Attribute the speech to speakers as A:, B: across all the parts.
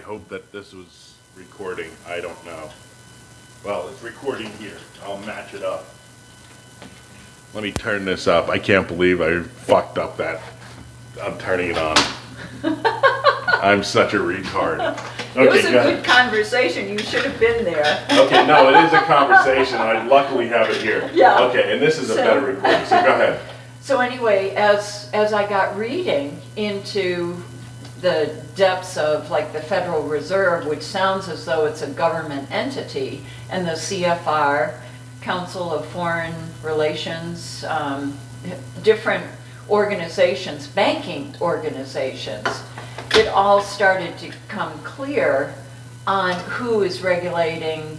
A: hope that this was recording. I don't know. Well, it's recording here. I'll match it up. Let me turn this up. I can't believe I fucked up that. I'm turning it on. I'm such a retard.
B: It was a good conversation. You should have been there.
A: Okay, no, it is a conversation. I luckily have it here.
B: Yeah.
A: Okay, and this is a better recording, so go ahead.
B: So anyway, as I got reading into the depths of like the Federal Reserve, which sounds as though it's a government entity, and the CFR, Council of Foreign Relations, different organizations, banking organizations, it all started to come clear on who is regulating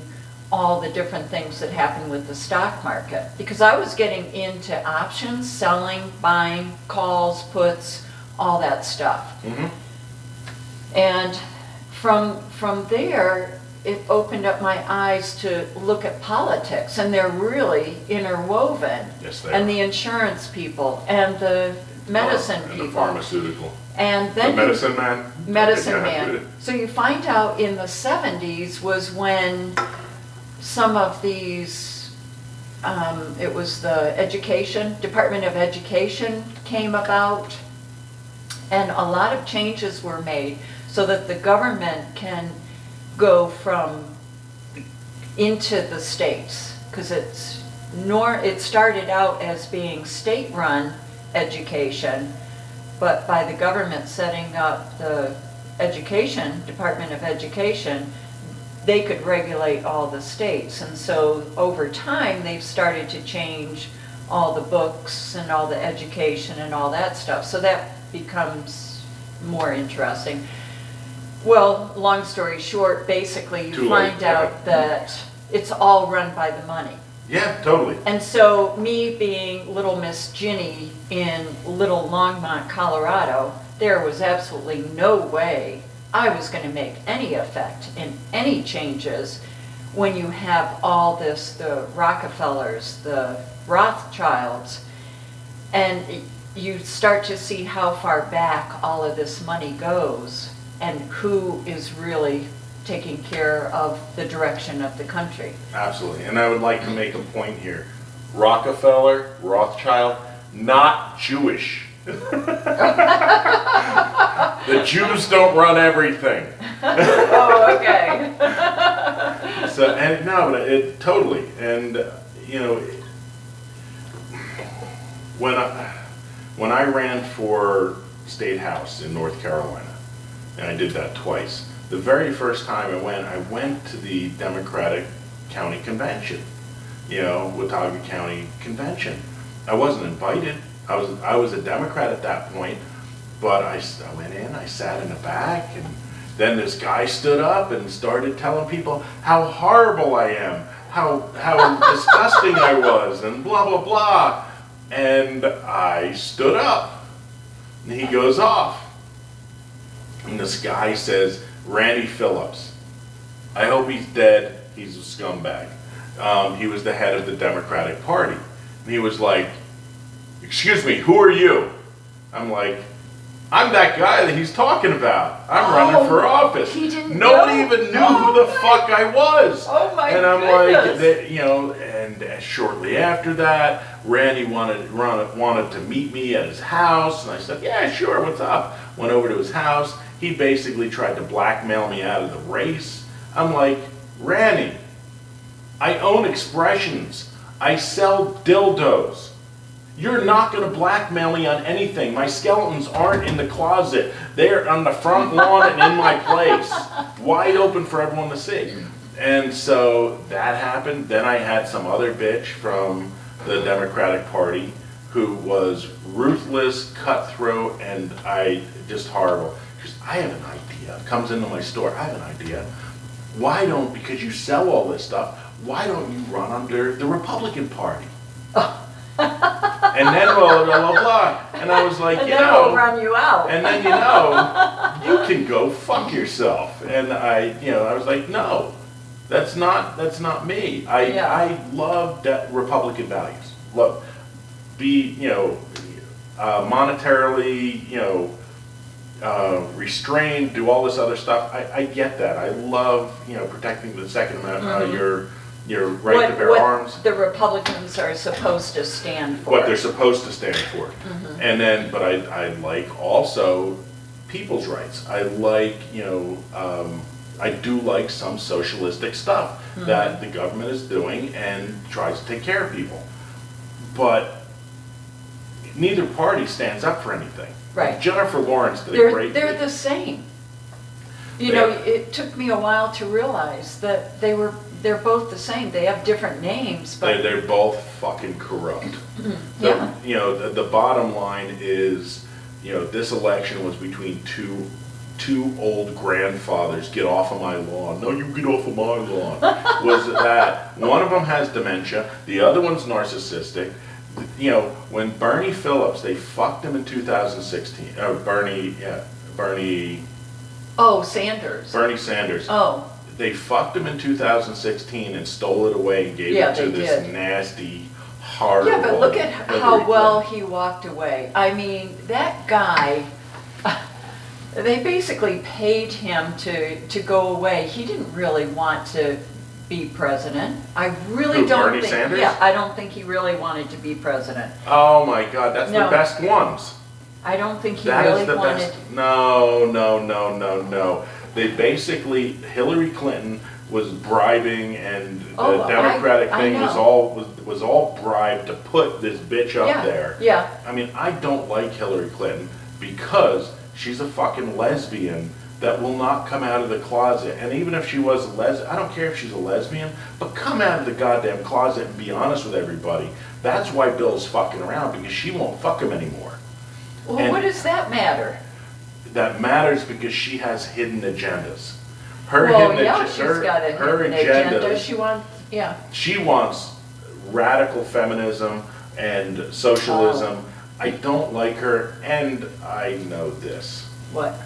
B: all the different things that happen with the stock market. Because I was getting into options, selling, buying, calls, puts, all that stuff.
A: Mm-hmm.
B: And from there, it opened up my eyes to look at politics, and they're really interwoven.
A: Yes, they
B: and
A: are.
B: the insurance people, and the medicine
A: and
B: people.
A: The pharmaceutical.
B: And then
A: the medicine man?
B: Medicine man. So you find out in the 70s was when some of these, it was the education, Department of Education came about, and a lot of changes were made so that the government can go from into the states, because it started out as being state-run education, but by the government setting up the education, Department of Education, they could regulate all the states. And so over time, they've started to change all the books and all the education and all that stuff. So that becomes more interesting. Well, long story short, basically you find out that it's all run by the money.
A: Yeah, totally.
B: And so me being Little Miss Ginny in Little Longmont, Colorado, there was absolutely no way I was going to make any effect in any changes when you have all this, the Rockefellers, the Rothschilds, and you start to see how far back all of this money goes and who is really taking care of the direction of the country.
A: Absolutely. And I would like to make a point here. Rockefeller, Rothschild, not Jewish. The Jews don't run everything.
B: Oh, okay.
A: So, and no, but it totally. And you know, when I ran for State House in North Carolina, and I did that twice. The very first time I went to the Democratic County Convention, Watauga County Convention. I wasn't invited. I was a Democrat at that point, but I went in, I sat in the back, and then this guy stood up and started telling people how horrible I am, how disgusting I was, and blah, blah, blah. And I stood up, and he goes off. And this guy says, Randy Phillips, I hope he's dead, he's a scumbag. He was the head of the Democratic Party. And he was like, excuse me, who are you? I'm like, I'm that guy that he's talking about. I'm running for office.
B: He didn't
A: Nobody
B: know?
A: even knew who the fuck I was.
B: Oh my
A: And I'm
B: goodness.
A: like, and shortly after that, Randy wanted to meet me at his house. And I said, yeah, sure, what's up? Went over to his house. He basically tried to blackmail me out of the race. I'm like, Randy, I own Expressions. I sell dildos. You're not going to blackmail me on anything. My skeletons aren't in the closet. They're on the front lawn and in my place. Wide open for everyone to see. And so that happened. Then I had some other bitch from the Democratic Party who was ruthless, cutthroat, and just horrible. She goes, I have an idea. Comes into my store. I have an idea. Because you sell all this stuff, why don't you run under the Republican Party? And then blah, blah, blah. And I was like,
B: and then we'll run you out.
A: And then, you can go fuck yourself. And I was like, no, that's not me. I love that Republican values. Love, be, monetarily, restrain, do all this other stuff. I get that. I love, protecting the Second Amendment, your right to bear arms.
B: What the Republicans are supposed to stand for.
A: What they're supposed to stand for. And then, but I like also people's rights. I like, I do like some socialistic stuff that the government is doing and tries to take care of people. But neither party stands up for anything.
B: Right.
A: Jennifer Lawrence did a great...
B: They're the same. It took me a while to realize that they're both the same. They have different names, but...
A: They're both fucking corrupt.
B: Yeah.
A: The bottom line is, this election was between two old grandfathers. Get off of my lawn. No, you get off of my lawn. Was that one of them has dementia, the other one's narcissistic. When Bernie Phillips, they fucked him in 2016. Bernie
B: Sanders.
A: Bernie Sanders.
B: Oh.
A: They fucked him in 2016 and stole it away and gave it to this nasty, horrible...
B: Yeah, but look at how well he walked away. I mean, that guy, they basically paid him to go away. He didn't really want to be president. I really don't
A: Bernie
B: think...
A: Sanders?
B: Yeah, I don't think he really wanted to be president.
A: Oh my God, that's the best ones.
B: I don't think he
A: That
B: really
A: is the
B: wanted...
A: best. No. They basically, Hillary Clinton was bribing, and the Democratic thing was all bribed to put this bitch up there.
B: Yeah.
A: I mean, I don't like Hillary Clinton because she's a fucking lesbian that will not come out of the closet. And even if she was a lesbian, I don't care if she's a lesbian, but come out of the goddamn closet and be honest with everybody. That's why Bill's fucking around, because she won't fuck him anymore.
B: Well,
A: And
B: what does that matter?
A: that matters because she has hidden agendas.
B: She's got a hidden agenda.
A: She wants radical feminism and socialism. I don't like her, and I know this.
B: What?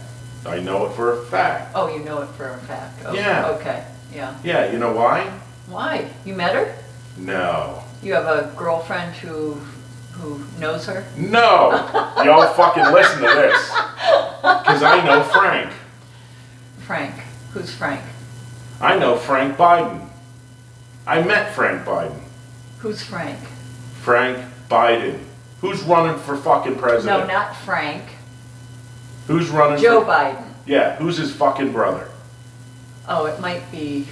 A: I know it for a fact.
B: Oh, you know it for a fact. Oh,
A: Yeah.
B: Okay, yeah.
A: Yeah, you know why?
B: Why? You met her?
A: No.
B: You have a girlfriend who knows her?
A: No! Y'all fucking listen to this. Because I know Frank.
B: Frank. Who's Frank?
A: I know Frank Biden. I met Frank Biden.
B: Who's Frank?
A: Frank Biden. Who's running for fucking president?
B: No, not Frank.
A: Who's running
B: Joe
A: for...
B: Biden.
A: Yeah, who's his fucking brother?
B: Oh, it might be...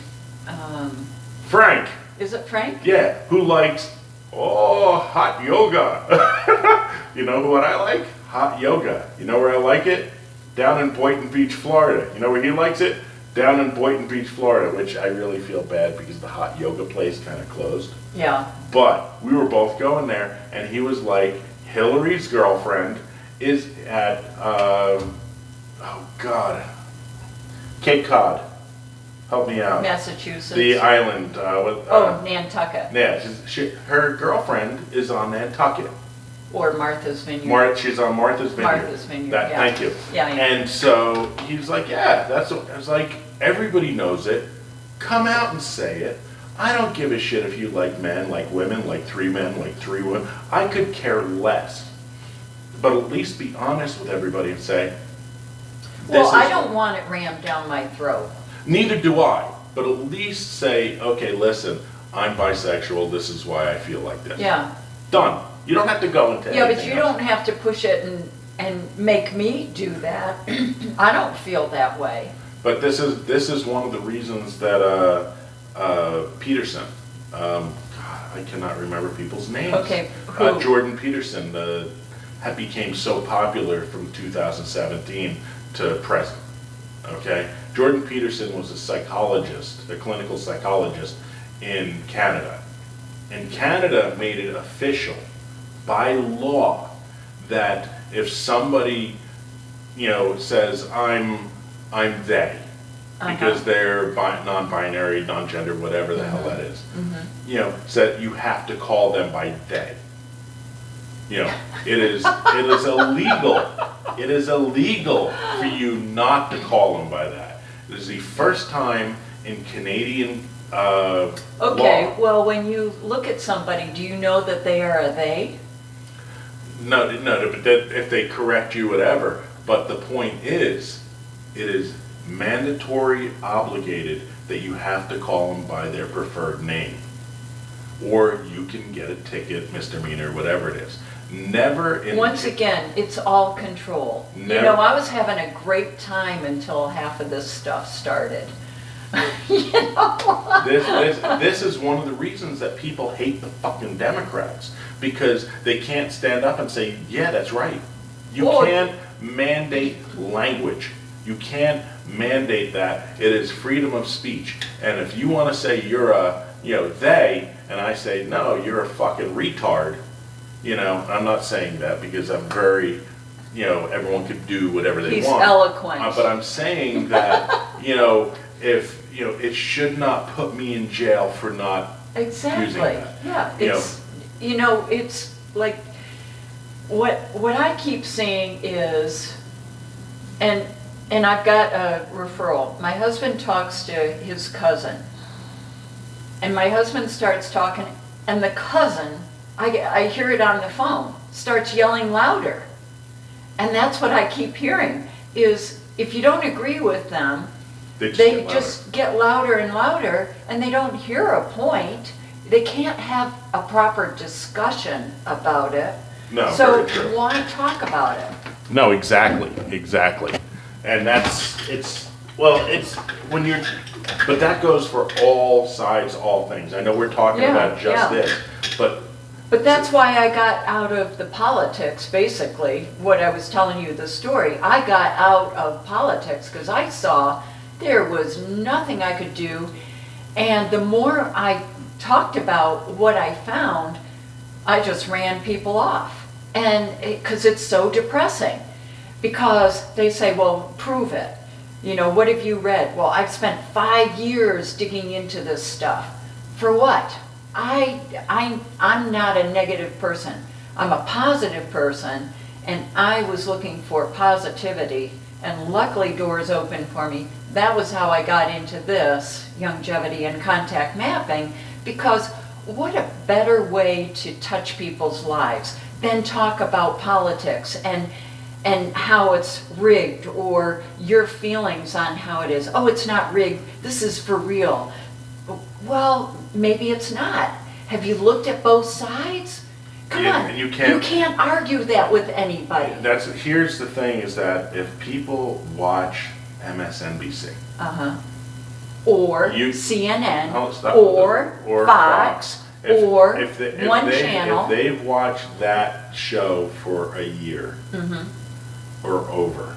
A: Frank.
B: Is it Frank?
A: Yeah, who likes, hot yoga. You know what I like? Hot yoga. You know where I like it? Down in Boynton Beach, Florida. You know where he likes it? Down in Boynton Beach, Florida, which I really feel bad because the hot yoga place kind of closed.
B: Yeah.
A: But we were both going there, and he was like, Hillary's girlfriend is at, Cape Cod. Help me out.
B: Massachusetts.
A: The island.
B: Nantucket.
A: Yeah, her girlfriend is on Nantucket.
B: Or Martha's Vineyard.
A: She's on Martha's Vineyard.
B: Martha's Vineyard,
A: Thank you.
B: Yeah.
A: And so he was like, I was like, everybody knows it. Come out and say it. I don't give a shit if you like men, like women, like three men, like three women. I could care less. But at least be honest with everybody and say,
B: I don't want it rammed down my throat.
A: Neither do I. But at least say, okay, listen, I'm bisexual. This is why I feel like this.
B: Yeah.
A: Done. You don't have to go into
B: Yeah, but
A: anything
B: you
A: else.
B: don't have to push it and make me do that. I don't feel that way.
A: But this is one of the reasons that Peterson, I cannot remember people's names.
B: Okay, who?
A: Jordan Peterson became so popular from 2017 to present. Okay, Jordan Peterson was a clinical psychologist in Canada. And Canada made it official by law that if somebody, says I'm they, because they're non-binary, non-gender, whatever the hell that is, said you have to call them by they. It is illegal. It is illegal for you not to call them by that. It is the first time in Canadian law.
B: Well, when you look at somebody, do you know that they are a they?
A: No, but if they correct you, whatever. But the point is, it is mandatory, obligated, that you have to call them by their preferred name. Or you can get a ticket, misdemeanor, whatever it is. Never in...
B: Once again, it's all control.
A: Never.
B: You know, I was having a great time until half of this stuff started. You know?
A: This is one of the reasons that people hate the fucking Democrats. Because they can't stand up and say, yeah, that's right. You can't mandate language. You can't mandate that. It is freedom of speech. And if you want to say you're a, they, and I say, no, you're a fucking retard, I'm not saying that because I'm very, everyone could do whatever they
B: He's
A: want.
B: He's eloquent.
A: But I'm saying that, if, it should not put me in jail for not using that.
B: Yeah, it's, it's like, what I keep seeing is, and I've got a referral. My husband talks to his cousin, and my husband starts talking, and the cousin, I hear it on the phone, starts yelling louder. And that's what I keep hearing, is if you don't agree with them, they just get louder and louder, and they don't hear a point. They can't have a proper discussion about it.
A: No,
B: so
A: very true.
B: Why talk about it?
A: No, exactly. And but that goes for all sides, all things. I know we're talking about just this, but
B: that's why I got out of the politics, basically, what I was telling you, the story. I got out of politics because I saw there was nothing I could do, and the more I talked about what I found, I just ran people off, and because it's so depressing. Because they say, well, prove it. What have you read? Well, I've spent 5 years digging into this stuff. For what? I'm not a negative person. I'm a positive person, and I was looking for positivity, and luckily doors opened for me. That was how I got into this, longevity and contact mapping, because what a better way to touch people's lives than talk about politics and how it's rigged, or your feelings on how it is. Oh, it's not rigged, this is for real. Well, maybe it's not. Have you looked at both sides? Come on, you can't argue that with anybody.
A: Here's the thing, is that if people watch MSNBC,
B: or CNN, or Fox, or One Channel,
A: if they've watched that show for a year or over,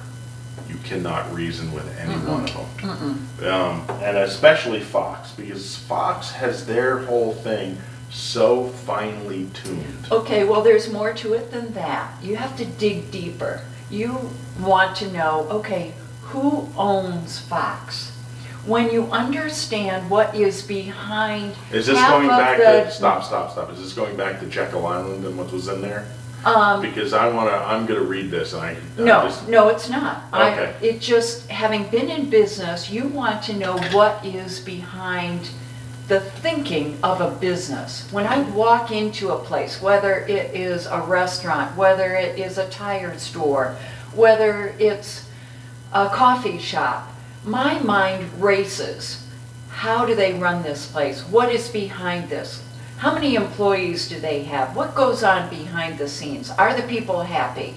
A: you cannot reason with any one of them. And especially Fox, because Fox has their whole thing so finely tuned.
B: Okay, well, there's more to it than that. You have to dig deeper. You want to know, okay, who owns Fox? When you understand what is behind
A: Is this going back to, stop. Is this going back to Jekyll Island and what was in there? Because I'm gonna read this and
B: No, it's not.
A: Okay.
B: It just, having been in business, you want to know what is behind the thinking of a business. When I walk into a place, whether it is a restaurant, whether it is a tire store, whether it's a coffee shop, my mind races. How do they run this place? What is behind this? How many employees do they have? What goes on behind the scenes? Are the people happy?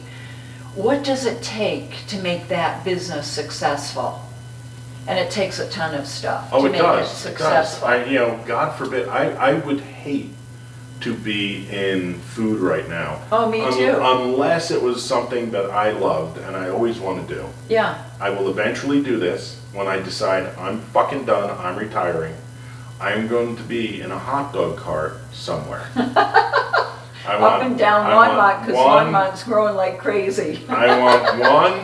B: What does it take to make that business successful? And it takes a ton of stuff to make it successful.
A: It does. God forbid, I would hate to be in food right now.
B: Oh, me too.
A: Unless it was something that I loved and I always want to do.
B: Yeah.
A: I will eventually do this when I decide I'm fucking done, I'm retiring. I'm going to be in a hot dog cart somewhere.
B: Up and down Longmont, because Longmont's growing like crazy.
A: I want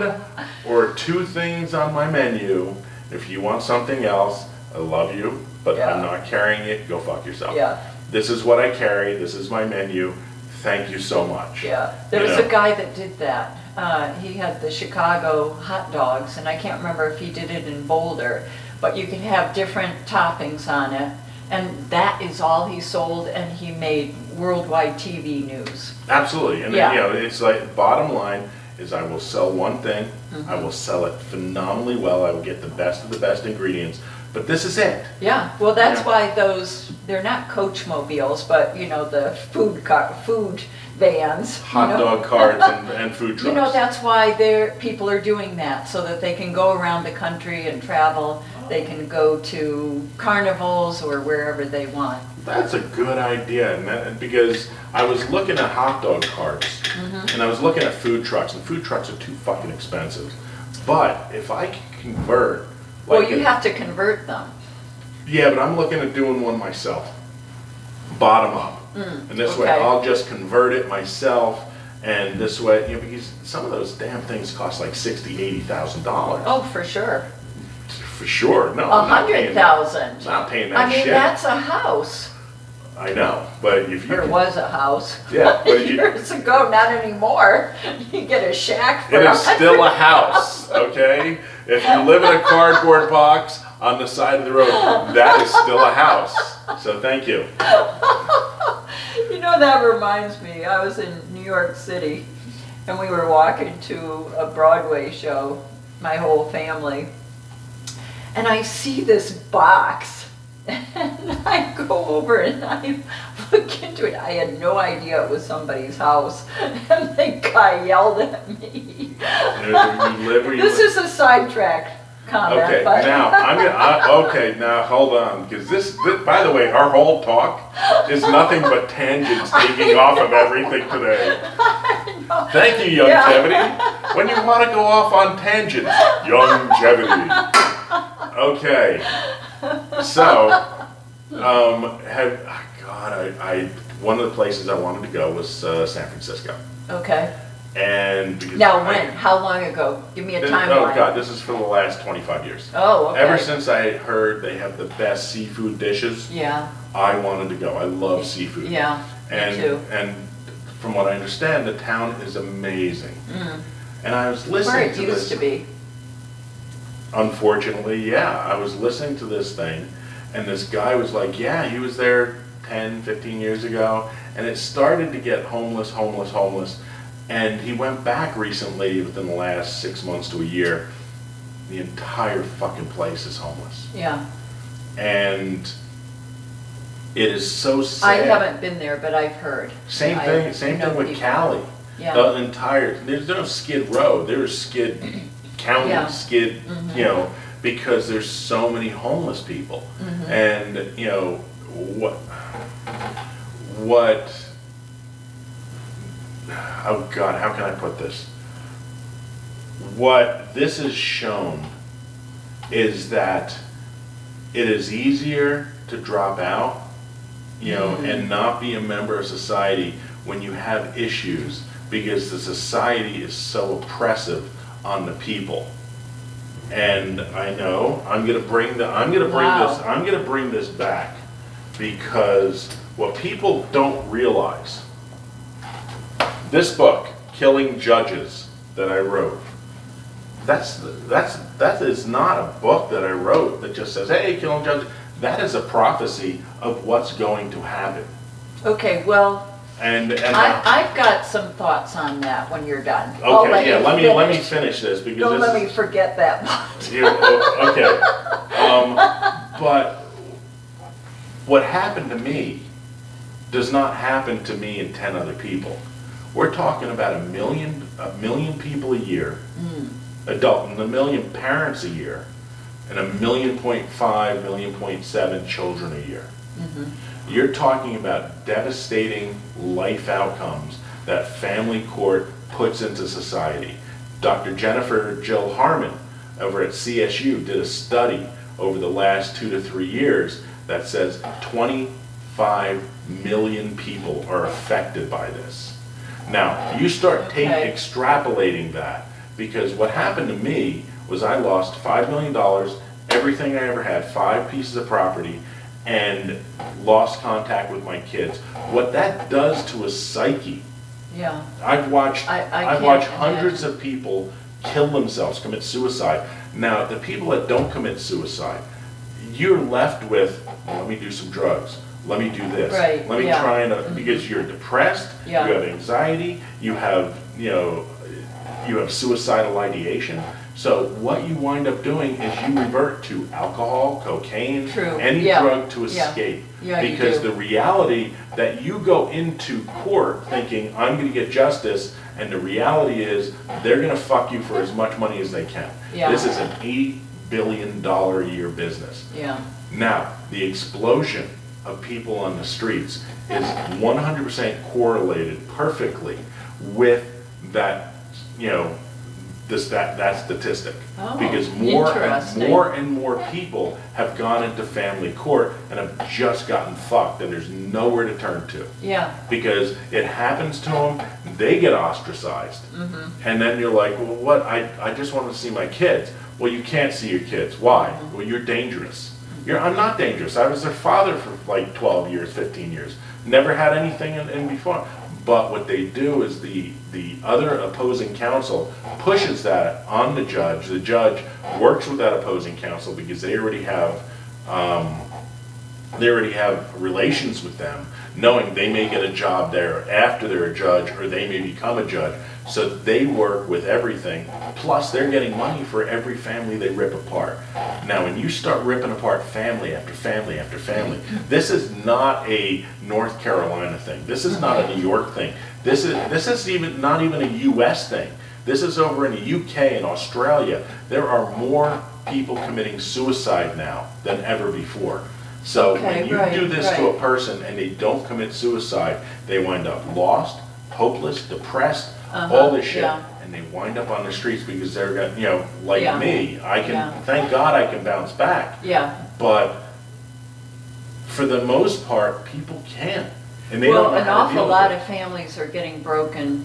A: 1 or 2 things on my menu. If you want something else, I love you, but I'm not carrying it. Go fuck yourself.
B: Yeah.
A: This is what I carry. This is my menu. Thank you so much.
B: Yeah. There was a guy that did that. He had the Chicago hot dogs, and I can't remember if he did it in Boulder, but you could have different toppings on it, and that is all he sold, and he made worldwide TV news.
A: Absolutely. And it's like, bottom line, is I will sell one thing, I will sell it phenomenally well, I will get the best of the best ingredients, but this is it.
B: Yeah, well, that's
A: Yeah.
B: why they're not coach mobiles, but, the food vans.
A: Hot dog carts and food trucks.
B: That's why people are doing that, so that they can go around the country and travel. They can go to carnivals or wherever they want.
A: That's a good idea, because I was looking at hot dog carts, and I was looking at food trucks, and food trucks are too fucking expensive. But if I can convert,
B: Well, you have to convert them.
A: yeah, but I'm looking at doing one myself, bottom up, and this way
B: okay.
A: I'll just convert it myself, and this way, because some of those damn things cost like $60,000, $80,000.
B: Oh, for sure.
A: For sure. No, I'm not paying that.
B: $100,000.
A: Not paying that
B: I mean,
A: shit.
B: that's a house.
A: I know, but if you
B: Or was a house.
A: Yeah, but if you-
B: Years ago, not anymore. You get a shack for
A: it is still a house, okay? If you live in a cardboard box on the side of the road, that is still a house. So thank you.
B: That reminds me, I was in New York City, and we were walking to a Broadway show, my whole family, and I see this box, and I go over and I look into it. I had no idea it was somebody's house, and the guy yelled at me.
A: You live where you
B: This
A: live.
B: is a sidetrack comment,
A: Okay,
B: but
A: now okay, now hold on, because this, by the way, our whole talk is nothing but tangents taking off of everything today. Thank you, Youngevity. When you want to go off on tangents, Youngevity. Okay, so one of the places I wanted to go was San Francisco,
B: okay.
A: and because
B: Now when? How long ago? Give me a timeline.
A: Oh God, this is for the last 25 years.
B: Oh, okay.
A: Ever since I heard they have the best seafood dishes,
B: Yeah,
A: I wanted to go. I love seafood.
B: yeah,
A: and
B: me too.
A: and from what I understand, the town is amazing. And I was listening
B: Where it
A: to
B: used
A: this.
B: to be.
A: Unfortunately, yeah, I was listening to this thing, and this guy was like, yeah, he was there 10, 15 years ago, and it started to get homeless, and he went back recently within the last 6 months to a year. The entire fucking place is homeless.
B: Yeah.
A: And it is so
B: I
A: sad.
B: haven't been there, but I've heard.
A: Same thing with
B: people.
A: Cali.
B: Yeah.
A: The entire, there's no Skid Row, there's Skid County,
B: Yeah.
A: Skid, because there's so many homeless people. And, oh God, how can I put this? What this has shown is that it is easier to drop out, and not be a member of society when you have issues, because the society is so oppressive on the people. And I know I'm gonna bring this back, because what people don't realize, this book, Killing Judges, that I wrote, that is not a book that I wrote that just says, hey, killing judges. That is a prophecy of what's going to happen.
B: Okay, well,
A: And
B: I've got some thoughts on that when you're done.
A: okay, yeah, let me finish this, because
B: Don't
A: this
B: let me
A: is,
B: forget that part.
A: okay. But what happened to me does not happen to me and 10 other people. We're talking about a million people a year, adult, and a million parents a year, and 1.5 million, 1.7 children a year. You're talking about devastating life outcomes that family court puts into society. Dr. Jennifer Jill Harmon over at CSU did a study over the last 2 to 3 years that says 25 million people are affected by this. Now, you start extrapolating that, because what happened to me was I lost $5 million, everything I ever had, 5 pieces of property, and lost contact with my kids. What that does to a psyche.
B: Yeah.
A: I've watched
B: can't
A: hundreds of people kill themselves, commit suicide. Now, the people that don't commit suicide, you're left with, let me do some drugs, let me do this,
B: Right,
A: let me
B: yeah.
A: because you're depressed,
B: Yeah.
A: you have anxiety, you have, you have suicidal ideation. So what you wind up doing is you revert to alcohol, cocaine,
B: True.
A: any
B: Yeah.
A: drug to
B: Yeah.
A: escape.
B: Yeah, you
A: Because
B: do.
A: the reality that you go into court thinking, I'm gonna get justice, and the reality is, they're gonna fuck you for as much money as they can.
B: Yeah.
A: This is an $8 billion a year business.
B: Yeah.
A: Now, the explosion of people on the streets is 100% correlated perfectly with that, that statistic.
B: Oh,
A: Because more
B: interesting.
A: and more people have gone into family court and have just gotten fucked, and there's nowhere to turn to.
B: Yeah.
A: Because it happens to them, they get ostracized.
B: Mm-hmm.
A: And then you're like, well, what? I just want to see my kids. Well, you can't see your kids. Why?
B: Mm-hmm.
A: Well, you're dangerous. I'm not dangerous. I was their father for like 12 years, 15 years. Never had anything in before. But what they do is the other opposing counsel pushes that on the judge. The judge works with that opposing counsel because they already have relations with them, knowing they may get a job there after they're a judge, or they may become a judge. So they work with everything, plus they're getting money for every family they rip apart. Now, when you start ripping apart family after family after family, this is not a North Carolina thing. This is not a New York thing. This is even not even a US thing. This is over in the UK and Australia. There are more people committing suicide now than ever before. So
B: Okay,
A: when you
B: right,
A: do this to
B: right.
A: a person and they don't commit suicide, they wind up lost, hopeless, depressed, all this shit,
B: yeah.
A: and they wind up on the streets because they're got, like
B: Yeah.
A: me, I can,
B: Yeah.
A: thank God I can bounce back.
B: Yeah.
A: But for the most part, people can't, and they
B: Well,
A: don't know
B: an
A: how to
B: awful
A: deal with
B: lot
A: it.
B: of families are getting broken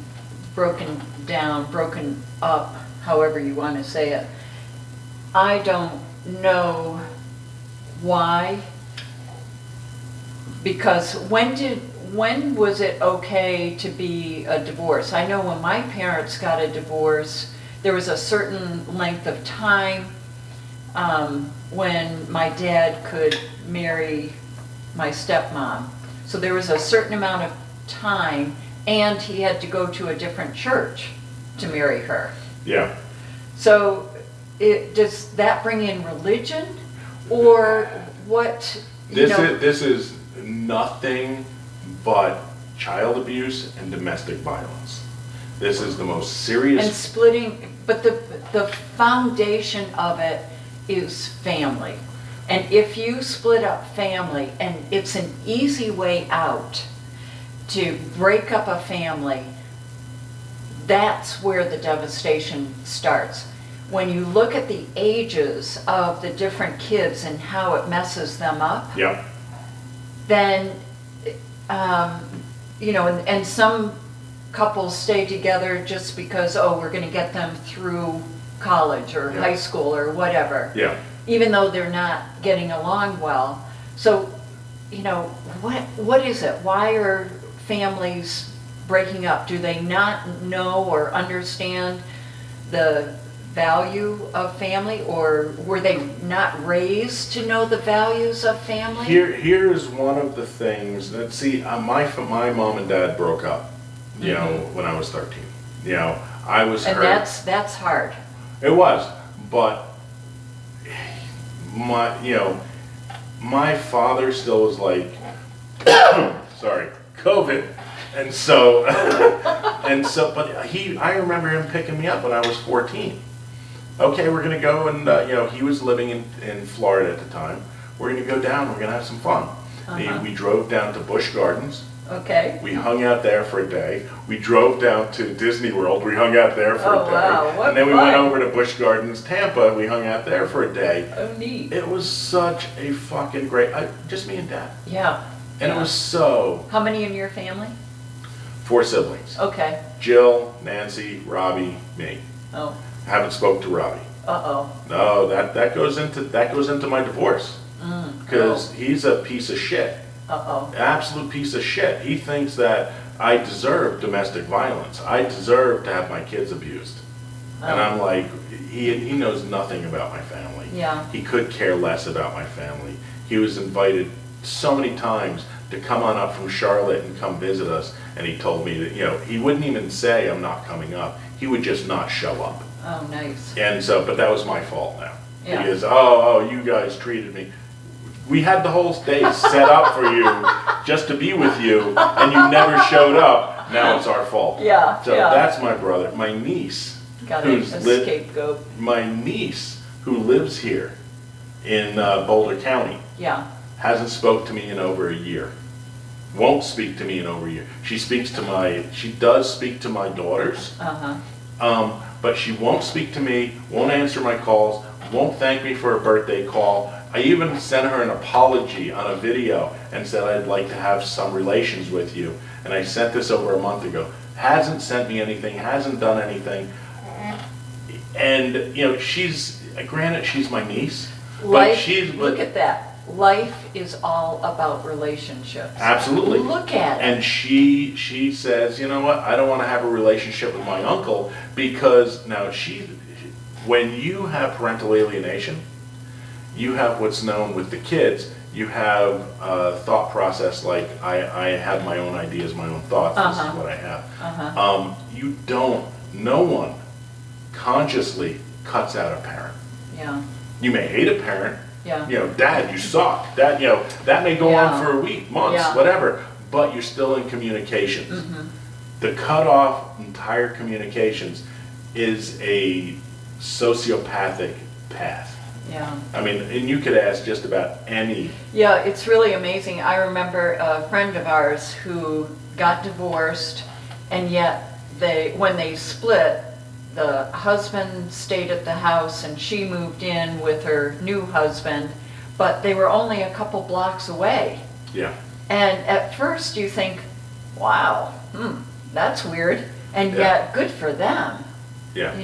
B: down, broken up, however you want to say it. I don't know why, because when was it okay to be a divorce? I know when my parents got a divorce, there was a certain length of time when my dad could marry my stepmom. So there was a certain amount of time, and he had to go to a different church to marry her.
A: Yeah.
B: So does that bring in religion, or what?
A: This is nothing but child abuse and domestic violence. This is the most
B: And
A: serious.
B: splitting, but the foundation of it is family. And if you split up family, and it's an easy way out to break up a family, that's where the devastation starts. When you look at the ages of the different kids and how it messes them up,
A: Yeah.
B: then, and some couples stay together just because, we're gonna get them through college or
A: Yeah.
B: high school or whatever.
A: Yeah.
B: Even though they're not getting along well. So, what is it? Why are families breaking up? Do they not know or understand the value of family, or were they not raised to know the values of family?
A: Here's one of the things that, see, my mom and dad broke up, when I was 13. I was
B: And
A: hurt.
B: that's hard.
A: It was, but my father still was like, sorry, COVID. And so, but I remember him picking me up when I was 14. Okay, we're gonna go and, he was living in Florida at the time. We're gonna go down, we're gonna have some fun. We drove down to Busch Gardens.
B: Okay.
A: We hung out there for a day. We drove down to Disney World. We hung out there for a day.
B: Wow, what
A: and then we
B: fun.
A: went over to Busch Gardens, Tampa. We hung out there for a day.
B: Oh, neat.
A: It was such a fucking great, just me and Dad.
B: Yeah.
A: And it was so,
B: How many in your family?
A: 4 siblings.
B: Okay.
A: Jill, Nancy, Robbie, me.
B: Oh.
A: Haven't spoke to Robbie.
B: Uh-oh.
A: No, that goes into my divorce. Because he's a piece of shit.
B: Uh-oh.
A: Absolute piece of shit. He thinks that I deserve domestic violence. I deserve to have my kids abused. And I'm like, he knows nothing about my family.
B: Yeah.
A: He could care less about my family. He was invited so many times to come on up from Charlotte and come visit us, and he told me that, he wouldn't even say I'm not coming up. he would just not show up.
B: Oh, nice.
A: And so, but that was my fault now.
B: Yeah.
A: Because, you guys treated me. We had the whole day set up for you just to be with you, and you never showed up. Now it's our fault.
B: Yeah,
A: So
B: yeah.
A: that's my brother. My niece,
B: Got a scapegoat.
A: my niece who lives here in Boulder County,
B: Yeah.
A: hasn't spoke to me in over a year. Won't speak to me in over a year. She does speak to my daughters, but she won't speak to me, won't answer my calls, won't thank me for a birthday call. I even sent her an apology on a video and said I'd like to have some relations with you. And I sent this over a month ago. Hasn't sent me anything, hasn't done anything. And, granted, she's my niece, but
B: look at that. Life is all about relationships.
A: Absolutely.
B: Look at it.
A: And she says, you know what, I don't want to have a relationship with my uncle because now when you have parental alienation, you have what's known with the kids, you have a thought process like I have my own ideas, my own thoughts, this is what I have. No one consciously cuts out a parent.
B: Yeah.
A: You may hate a parent.
B: Yeah.
A: Dad, you suck. Dad, that may go on for a week, months, whatever, but you're still in communications. The cut off entire communications is a sociopathic path.
B: Yeah.
A: I mean, and you could ask just about any.
B: Yeah, it's really amazing. I remember a friend of ours who got divorced, and yet when they split, the husband stayed at the house and she moved in with her new husband, but they were only a couple blocks away.
A: Yeah.
B: And at first you think, wow, that's weird, and yet good for them.
A: Yeah.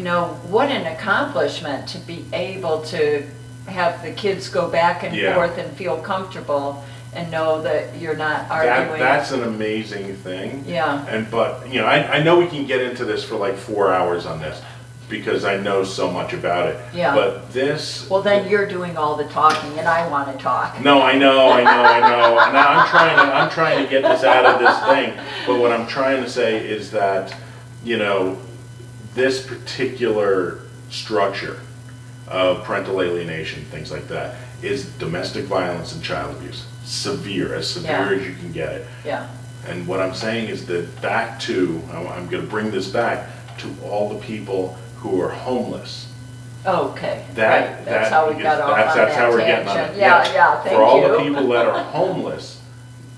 B: What an accomplishment to be able to have the kids go back and forth and feel comfortable and know that you're not arguing.
A: That's an amazing thing.
B: Yeah.
A: But I know we can get into this for like 4 hours on this because I know so much about it.
B: Yeah.
A: But this.
B: Well, then you're doing all the talking, and I want to talk.
A: No, I know. And I'm trying to get this out of this thing. But what I'm trying to say is that, this particular structure of parental alienation, things like that, is domestic violence and child abuse. As severe as you can get it.
B: Yeah.
A: And what I'm saying is that I'm going to bring this back to all the people who are homeless.
B: Okay.
A: That's
B: how we got off on that
A: That's how we're getting on it.
B: Yeah, thank you.
A: For all the people that are homeless,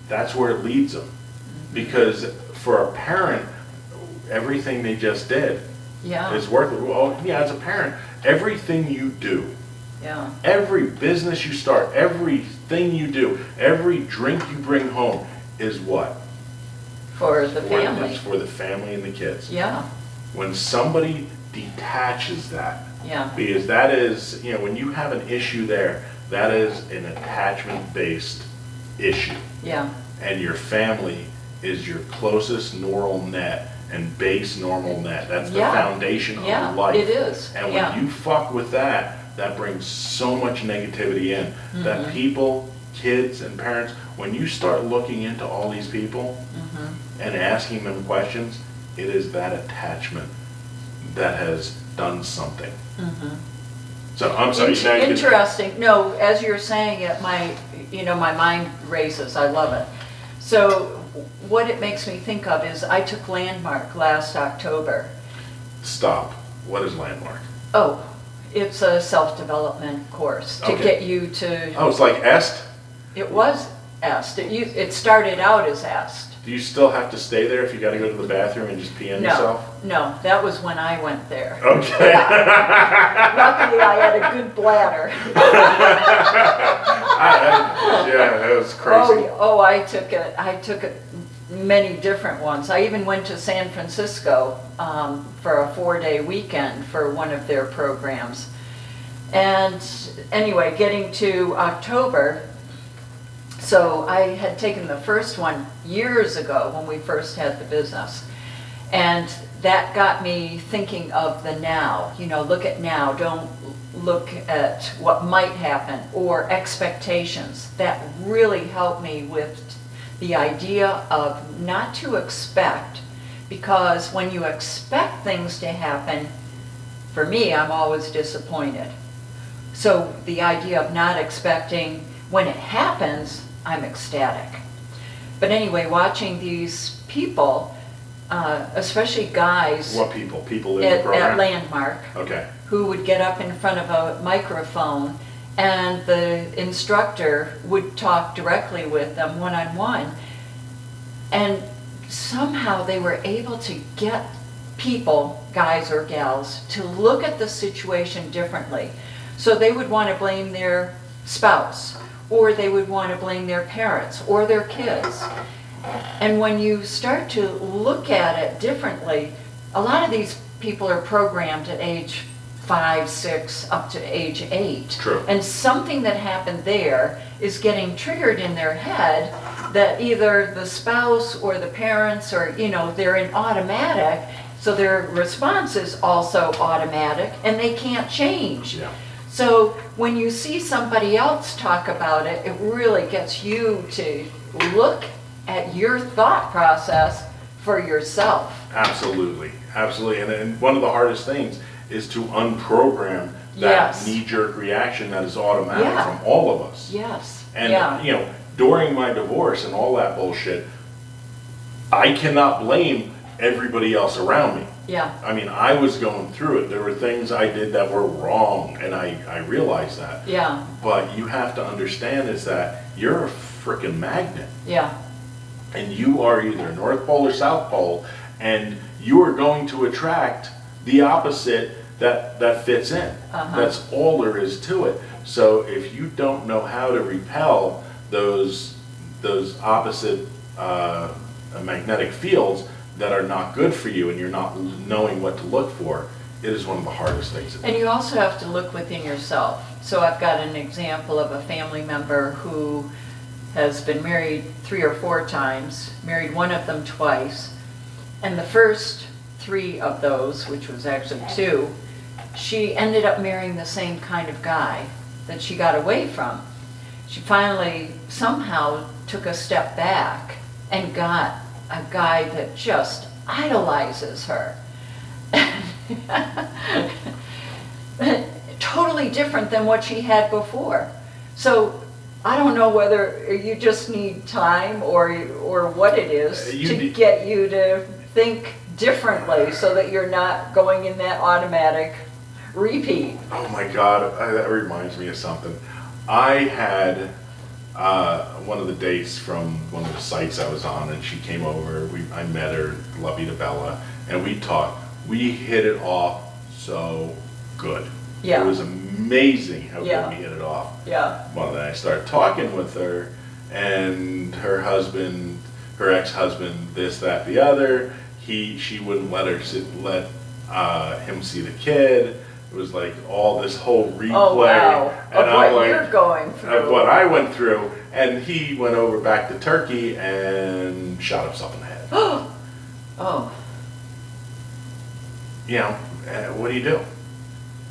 A: that's where it leads them. Because for a parent, everything they just did is worth it. Well, as a parent, everything you do, every business you start, everything you do, every drink you bring home is what?
B: For the family.
A: It's for the family and the kids.
B: Yeah.
A: When somebody detaches that, because that is, when you have an issue there, that is an attachment-based issue.
B: Yeah.
A: And your family is your closest neural net and base neural net. That's the foundation of life.
B: It is.
A: And when you fuck with that brings so much negativity in. That people, kids, and parents, when you start looking into all these people and asking them questions, it is that attachment that has done something. So I'm sorry.
B: Interesting. No, as you're saying it, my mind races. I love it. So what it makes me think of is I took Landmark last October.
A: Stop. What is Landmark?
B: Oh, it's a self-development course to get you to...
A: Oh, it's like EST?
B: It was EST. It started out as EST.
A: Do you still have to stay there if you got to go to the bathroom and just pee on yourself?
B: No, that was when I went there.
A: Okay.
B: Luckily, I had a good bladder.
A: That was crazy.
B: I took it many different ones. I even went to San Francisco for a 4-day weekend for one of their programs. And anyway, getting to October, so I had taken the first one years ago when we first had the business. And that got me thinking of the now. Look at now. Don't look at what might happen or expectations. That really helped me with the idea of not to expect, because when you expect things to happen, for me, I'm always disappointed. So the idea of not expecting, when it happens, I'm ecstatic. But anyway, watching these people, especially guys
A: What people? People in the
B: at
A: program?
B: Landmark,
A: Okay.
B: who would get up in front of a microphone and the instructor would talk directly with them one-on-one. And somehow they were able to get people, guys or gals, to look at the situation differently. So they would want to blame their spouse, or they would want to blame their parents or their kids. And when you start to look at it differently, a lot of these people are programmed at age 5, 6, up to age 8.
A: True.
B: And something that happened there is getting triggered in their head that either the spouse or the parents or, they're in automatic, so their response is also automatic and they can't change.
A: Yeah.
B: So when you see somebody else talk about it, it really gets you to look at your thought process for yourself.
A: Absolutely. Absolutely. And one of the hardest things is to unprogram that
B: Yes.
A: knee-jerk reaction that is automatic
B: Yeah.
A: from all of us.
B: Yes.
A: And,
B: Yeah.
A: during my divorce and all that bullshit, I cannot blame everybody else around me.
B: Yeah.
A: I mean, I was going through it. There were things I did that were wrong, and I realized that.
B: Yeah.
A: But you have to understand is that you're a freaking magnet.
B: Yeah.
A: And you are either North Pole or South Pole, and you are going to attract the opposite that fits in.
B: Uh-huh.
A: That's all there is to it. So if you don't know how to repel those opposite magnetic fields that are not good for you, and you're not knowing what to look for, it is one of the hardest things to do.
B: And you also have to look within yourself. So I've got an example of a family member who has been married 3 or 4 times, married one of them twice, and the first 3 of those, which was actually 2, she ended up marrying the same kind of guy that she got away from. She finally somehow took a step back and got a guy that just idolizes her. Totally different than what she had before. So I don't know whether you just need time or what it is to get you to think differently so that you're not going in that automatic repeat.
A: Oh my God, that reminds me of something. I had one of the dates from one of the sites I was on, and she came over. I met her, Lovey to Bella, and we talked. We hit it off so good.
B: Yeah.
A: It was amazing how
B: Yeah.
A: good we hit it off.
B: Yeah.
A: Well, then I started talking with her, and her husband, her ex-husband, this, that, the other. She wouldn't let him see the kid. It was like all this whole replay.
B: Oh, wow.
A: And
B: Of what you're going through.
A: Of what I went through. And he went over back to Turkey and shot himself in the head.
B: Oh.
A: What do you do?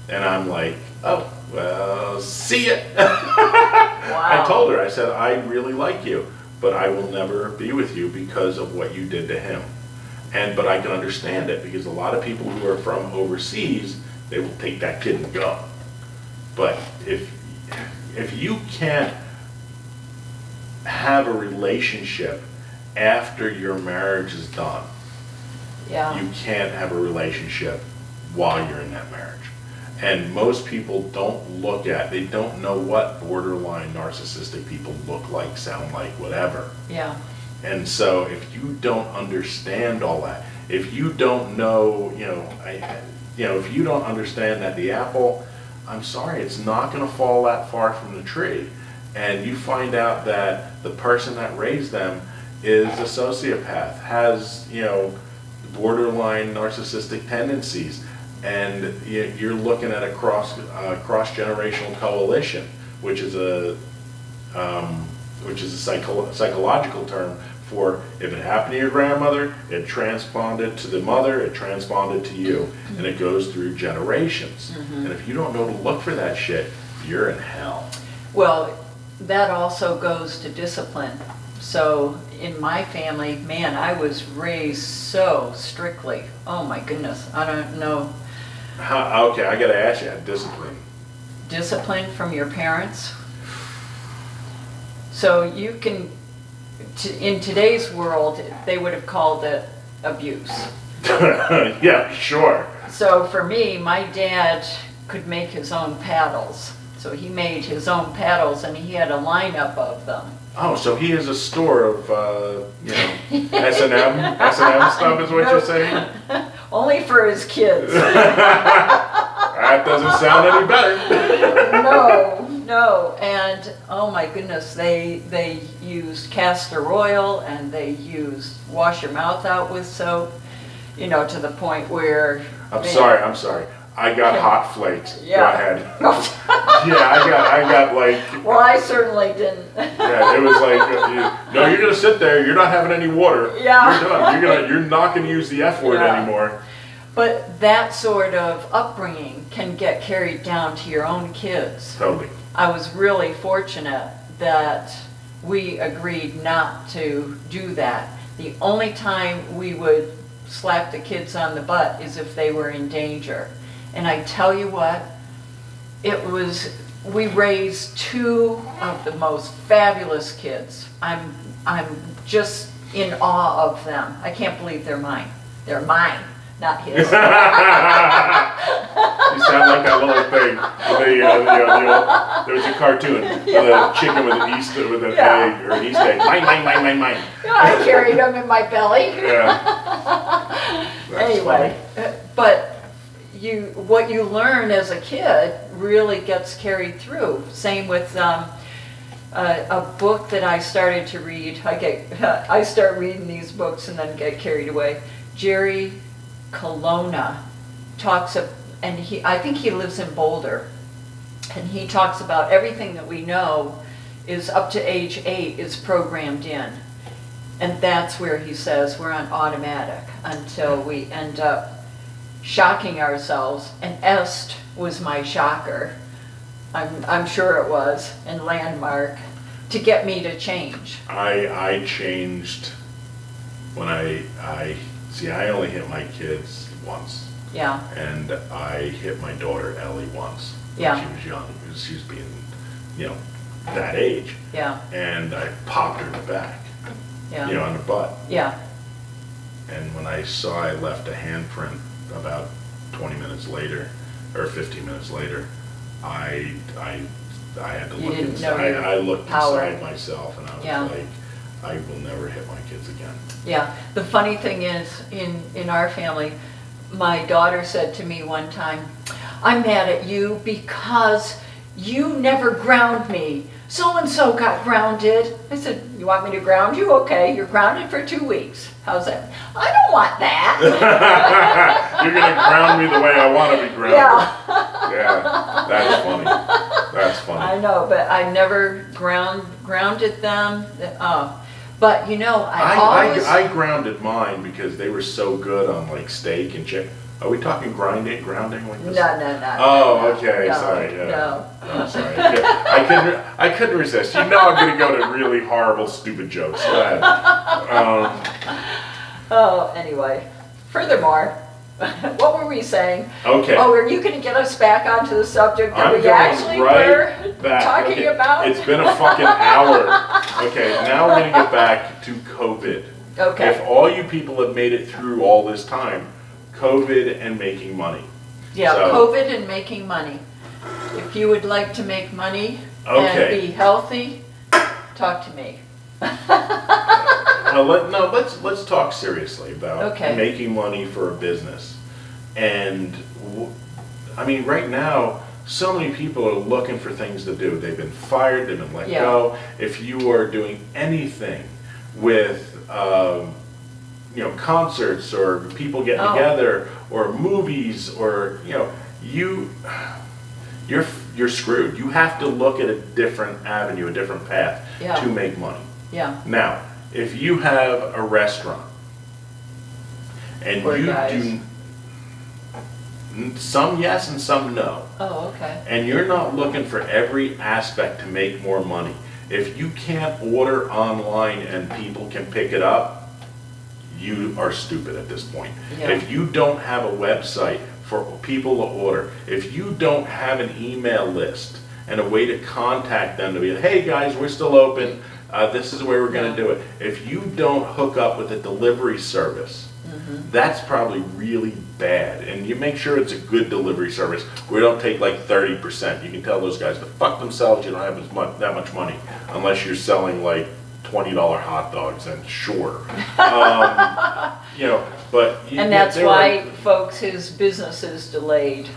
A: And I'm like, oh, well, see ya.
B: Wow.
A: I told her, I said, I really like you, but I will never be with you because of what you did to him. But I can understand it, because a lot of people who are from overseas, they will take that kid and go. But if you can't have a relationship after your marriage is done,
B: Yeah.
A: you can't have a relationship while you're in that marriage. And most people they don't know what borderline narcissistic people look like, sound like, whatever.
B: Yeah.
A: And so if you don't understand all that, if you don't know, if you don't understand that the apple, I'm sorry, it's not going to fall that far from the tree. And you find out that the person that raised them is a sociopath, has, borderline narcissistic tendencies, and you're looking at a cross-generational coalition, which is a psychological term for if it happened to your grandmother, it transponded to the mother, it transponded to you, and it goes through generations.
B: Mm-hmm.
A: And if you don't know to look for that shit, you're in hell.
B: Well, that also goes to discipline. So in my family, man, I was raised so strictly. Oh my goodness, I don't know.
A: Okay, I gotta ask you, discipline.
B: Discipline from your parents? So you can, in today's world, they would have called it abuse.
A: Yeah, sure.
B: So for me, my dad could make his own paddles. So he made his own paddles and he had a lineup of them.
A: Oh, so he has a store of, S&M stuff is what you're saying?
B: Only for his kids.
A: That doesn't sound any better.
B: No, and oh my goodness, they used castor oil and they used wash your mouth out with soap, to the point where...
A: I'm sorry. I got hot flakes.
B: Yeah.
A: Go ahead. Yeah, I got like...
B: Well, I certainly didn't.
A: Yeah, it was like, no, you're gonna sit there, you're not having any water.
B: Yeah.
A: You're done. You're not gonna use the F word anymore.
B: But that sort of upbringing can get carried down to your own kids.
A: Totally.
B: I was really fortunate that we agreed not to do that. The only time we would slap the kids on the butt is if they were in danger. And I tell you what, we raised two of the most fabulous kids. I'm just in awe of them. I can't believe they're mine. They're mine, not his.
A: You sound like that little thing. There was a cartoon, the chicken with an egg or an Easter egg. Mine.
B: Yeah, I carried them in my belly.
A: Yeah.
B: Anyway, but what you learn as a kid really gets carried through. Same with a book that I started to read. I start reading these books and then get carried away. Jerry Colonna talks of, and I think he lives in Boulder, and he talks about everything that we know is up to age 8 is programmed in. And that's where he says we're on automatic until we end up shocking ourselves, and Est was my shocker. I'm sure it was, and Landmark, to get me to change.
A: I changed when I only hit my kids once.
B: Yeah.
A: And I hit my daughter Ellie once.
B: Yeah.
A: When she was young. She was being, that age.
B: Yeah.
A: And I popped her in the back.
B: Yeah.
A: On the butt.
B: Yeah.
A: And when I saw I left a handprint about 20 minutes later, or 15 minutes later, I had to look inside. I looked inside myself, and I was like, I will never hit my kids again.
B: Yeah. The funny thing is, in our family, my daughter said to me one time, I'm mad at you because you never ground me. So-and-so got grounded. I said, you want me to ground you? Okay, you're grounded for 2 weeks. How's that? I don't want that.
A: You're going to ground me the way I want to be grounded. Yeah, that's funny. That's funny.
B: I know, but I never grounded them. But
A: I grounded mine because they were so good on like steak and chicken. Are we talking grounding like this?
B: No.
A: Oh, okay.
B: No,
A: sorry. Yeah.
B: No.
A: I'm sorry. I couldn't resist. I'm going to go to really horrible, stupid jokes. Go ahead.
B: Anyway. Furthermore, what were we saying?
A: Okay.
B: Oh, are you going to get us back onto the subject that we actually were talking about?
A: It's been a fucking hour. Okay, now we're going to get back to COVID.
B: Okay.
A: If all you people have made it through all this time, COVID and making money.
B: Yeah, COVID and making money. If you would like to make money and be healthy, talk to me.
A: Let's talk seriously about making money for a business. And right now, so many people are looking for things to do. They've been fired, they've been let go. If you are doing anything with concerts or people getting together or movies or you're screwed. You have to look at a different avenue, a different path to make money.
B: Yeah.
A: Now, if you have a restaurant and do some yes and some no.
B: Oh, okay.
A: And you're not looking for every aspect to make more money. If you can't order online and people can pick it up, you are stupid at this point.
B: Yeah.
A: If you don't have a website for people to order, if you don't have an email list and a way to contact them to be, hey guys, we're still open, this is the way we're gonna do it. If you don't hook up with a delivery service, that's probably really bad. And you make sure it's a good delivery service. We don't take like 30%. You can tell those guys to fuck themselves. You don't have that much money unless you're selling like $20 hot dogs, and sure. You know, but
B: and that's why, folks, his business is delayed.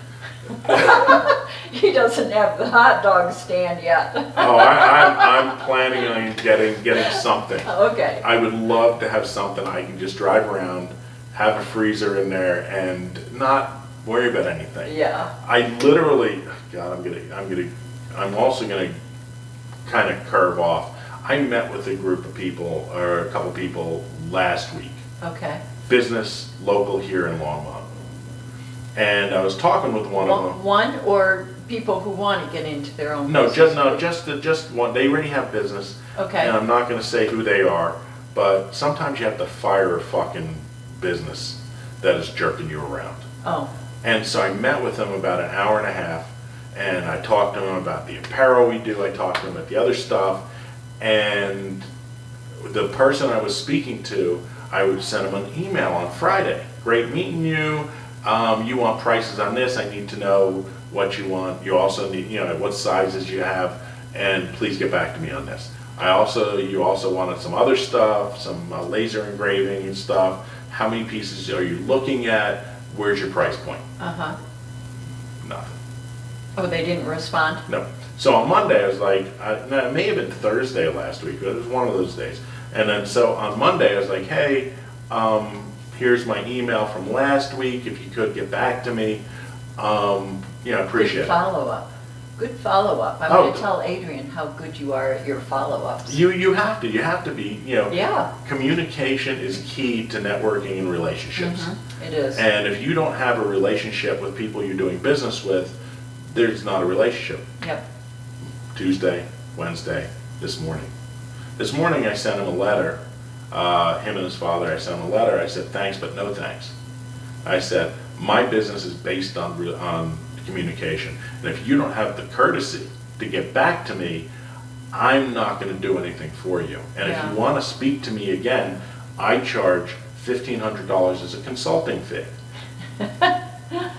B: He doesn't have the hot dog stand yet.
A: Oh, I'm planning on getting something.
B: Okay.
A: I would love to have something I can just drive around, have a freezer in there, and not worry about anything.
B: Yeah.
A: I literally, God, I'm also gonna kind of curve off. I met with a group of people, or a couple people last week.
B: Okay.
A: Business, local here in Longmont. And I was talking with one of them.
B: One or people who want to get into their own
A: No,
B: business?
A: just one. They already have business.
B: Okay.
A: And I'm not gonna say who they are, but sometimes you have to fire a fucking business that is jerking you around.
B: Oh.
A: And so I met with them about an hour and a half, and I talked to them about the apparel we do, I talked to them about the other stuff, and the person I was speaking to, I would send them an email on Friday. Great meeting you. You want prices on this, I need to know what you want. You also need, you know, what sizes you have, and please get back to me on this. You also wanted some other stuff, some laser engraving and stuff. How many pieces are you looking at? Where's your price point?
B: Uh-huh.
A: Nothing.
B: Oh, they didn't respond?
A: No. So on Monday, I was like, no, it may have been Thursday last week, but it was one of those days. And then so on Monday, I was like, hey, here's my email from last week. If you could get back to me, you know, appreciate it.
B: Good follow-up. Good follow-up. I'm going to tell Adrian how good you are at your follow-ups.
A: You have to be, you know.
B: Yeah.
A: Communication is key to networking and relationships.
B: It is.
A: And if you don't have a relationship with people you're doing business with, there's not a relationship.
B: Yep.
A: Tuesday, Wednesday, this morning. This morning I sent him a letter, him and his father, I sent him a letter. I said, thanks, but no thanks. I said, my business is based on communication. And if you don't have the courtesy to get back to me, I'm not going to do anything for you. And if you want to speak to me again, I charge $1,500 as a consulting fee.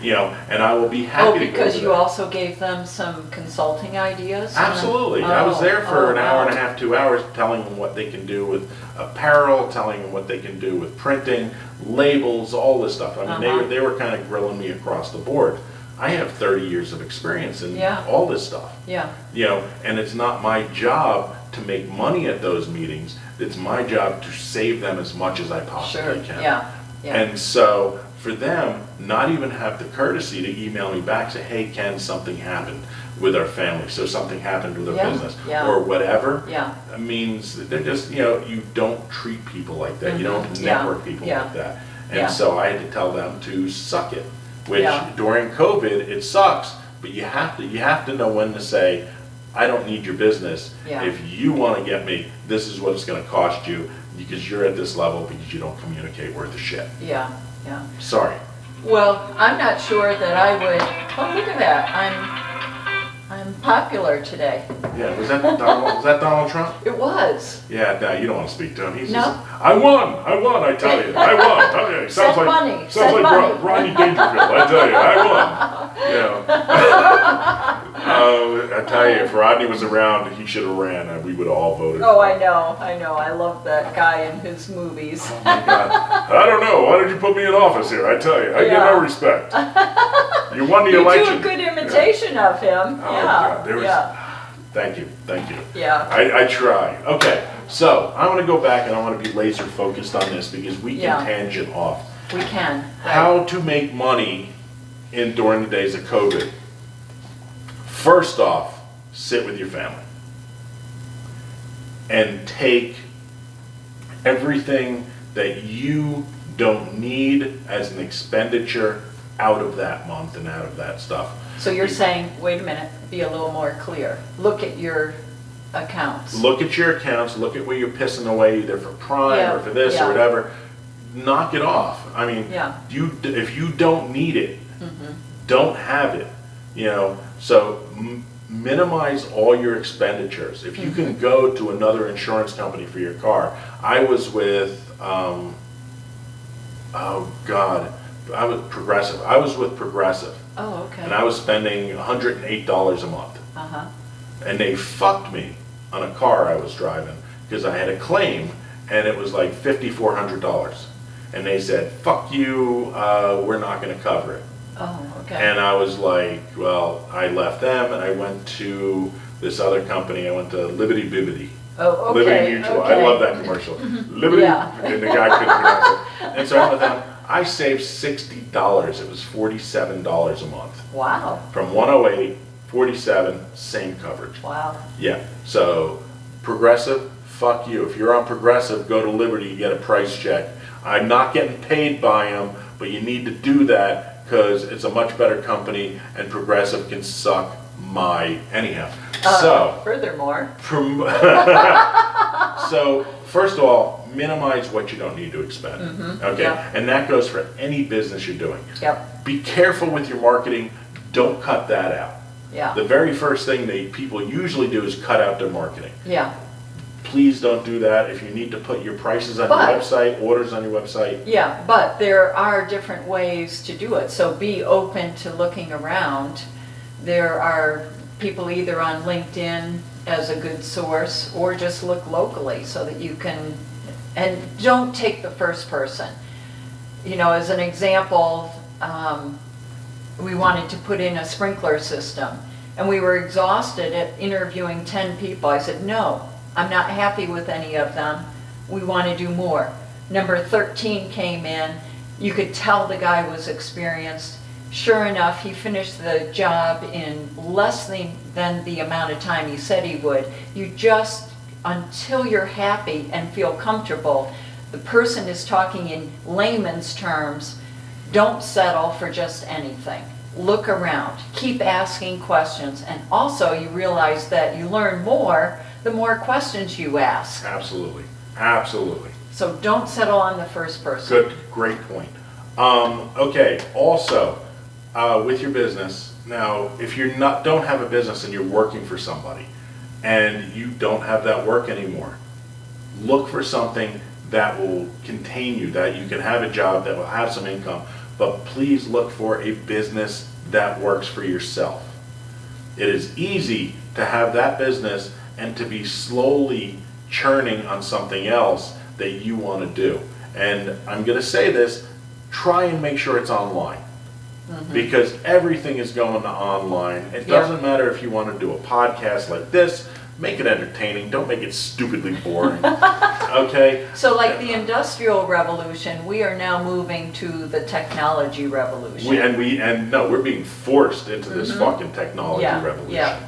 A: You know, and I will be happy to go
B: because
A: over
B: you
A: that.
B: Also gave them some consulting ideas?
A: Absolutely. I was there for an hour and a half, 2 hours, telling them what they can do with apparel, telling them what they can do with printing, labels, all this stuff. I mean, they were kind of grilling me across the board. I have 30 years of experience in all this stuff. Yeah. You know, and it's not my job to make money at those meetings. It's my job to save them as much as I possibly can.
B: Yeah.
A: And so for them, not even have the courtesy to email me back, say, hey, Ken, something happened with our family, so something happened with our business, or whatever, means that they're just, you know, you don't treat people like that. You don't network people like that. And so I had to tell them to suck it, which during COVID, it sucks, but you have to know when to say, I don't need your business. If you want to get me, this is what it's going to cost you, because you're at this level because you don't communicate worth a shit. Yeah. Sorry.
B: Well, I'm not sure that I would. Oh, look at that! I'm popular today.
A: Yeah. Was that Donald Trump?
B: It was.
A: Yeah. No, you don't want to speak to him. He's
B: no.
A: Just, I won. I tell you. I won. Tell you. Sounds like Rodney Dangerfield. I tell you. I won. You know. I tell you, if Rodney was around, he should have ran. We would have all voted.
B: Oh, I know. I love that guy in his movies.
A: Oh my God. I don't know. Why did you put me in office here? I tell you, I get no respect. You won the election.
B: You do a good imitation of him.
A: Oh God, there was. Thank you.
B: Yeah.
A: I try. Okay, so I want to go back and I want to be laser focused on this because we can tangent off.
B: We can. Right.
A: How to make money during the days of COVID. First off, sit with your family and take everything that you don't need as an expenditure out of that month and out of that stuff.
B: So you're saying, wait a minute, be a little more clear. Look at your accounts.
A: Look at your accounts, look at where you're pissing away either for prime
B: Yeah,
A: or for this
B: yeah.
A: or whatever. Knock it off. I mean,
B: Yeah.
A: if you don't need it, don't have it. So minimize all your expenditures. If you can go to another insurance company for your car. I was with, oh God, I was Progressive. I was with Progressive.
B: Oh, okay.
A: And I was spending $108 a month.
B: Uh-huh.
A: And they fucked me on a car I was driving because I had a claim and it was like $5,400. And they said, fuck you, we're not going to cover it.
B: Oh, okay.
A: And I was like, well, I left them and I went to this other company. I went to Liberty Bibbity.
B: Oh, okay.
A: Liberty Mutual.
B: Okay.
A: I love that commercial. Liberty,
B: Yeah.
A: and the guy couldn't pronounce it. And so I went with them. I saved $60. It was $47 a month.
B: Wow.
A: From 108, 47, same coverage.
B: Wow.
A: Yeah. So Progressive, fuck you. If you're on Progressive, go to Liberty, you get a price check. I'm not getting paid by them, but you need to do that because it's a much better company and Progressive can suck my anyhow.
B: Furthermore.
A: So first of all, minimize what you don't need to expend. Okay,
B: Yeah.
A: and that goes for any business you're doing.
B: Yep.
A: Be careful with your marketing. Don't cut that out.
B: Yeah.
A: The very first thing people usually do is cut out their marketing.
B: Yeah.
A: Please don't do that. If you need to put your prices on
B: But-
A: your website, orders on your website.
B: Yeah, but there are different ways to do it, so be open to looking around. There are people either on LinkedIn as a good source, or just look locally so that you can, and don't take the first person. As an example, we wanted to put in a sprinkler system, and we were exhausted at interviewing 10 people. I said, no, I'm not happy with any of them. We want to do more. Number 13 came in. You could tell the guy was experienced. Sure enough, he finished the job in less than the amount of time he said he would. You just, until you're happy and feel comfortable, the person is talking in layman's terms, don't settle for just anything. Look around, keep asking questions, and also you realize that you learn more the more questions you ask.
A: Absolutely. Absolutely.
B: So don't settle on the first person.
A: Good, great point. Okay, also, with your business, now, if you don't have a business and you're working for somebody and you don't have that work anymore, look for something that will contain you, that you can have a job, that will have some income, but please look for a business that works for yourself. It is easy to have that business and to be slowly churning on something else that you want to do. And I'm going to say this, try and make sure it's online. Because everything is going to online. It doesn't matter if you want to do a podcast like this, make it entertaining, don't make it stupidly boring. Okay?
B: So like the Industrial Revolution, we are now moving to the technology revolution.
A: We're being forced into this fucking technology revolution.
B: Yeah.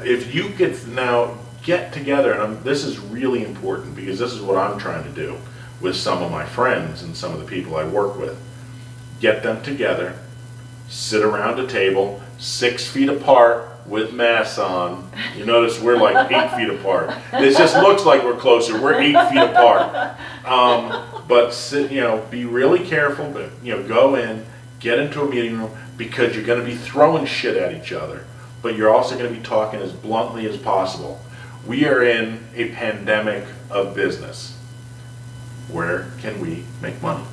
A: If you could now get together, and this is really important because this is what I'm trying to do with some of my friends and some of the people I work with. Get them together, sit around a table, 6 feet apart with masks on. You notice we're like 8 feet apart. This just looks like we're closer. We're 8 feet apart. But sit, be really careful. But go in, get into a meeting room because you're going to be throwing shit at each other. But you're also going to be talking as bluntly as possible. We are in a pandemic of business. Where can we make money?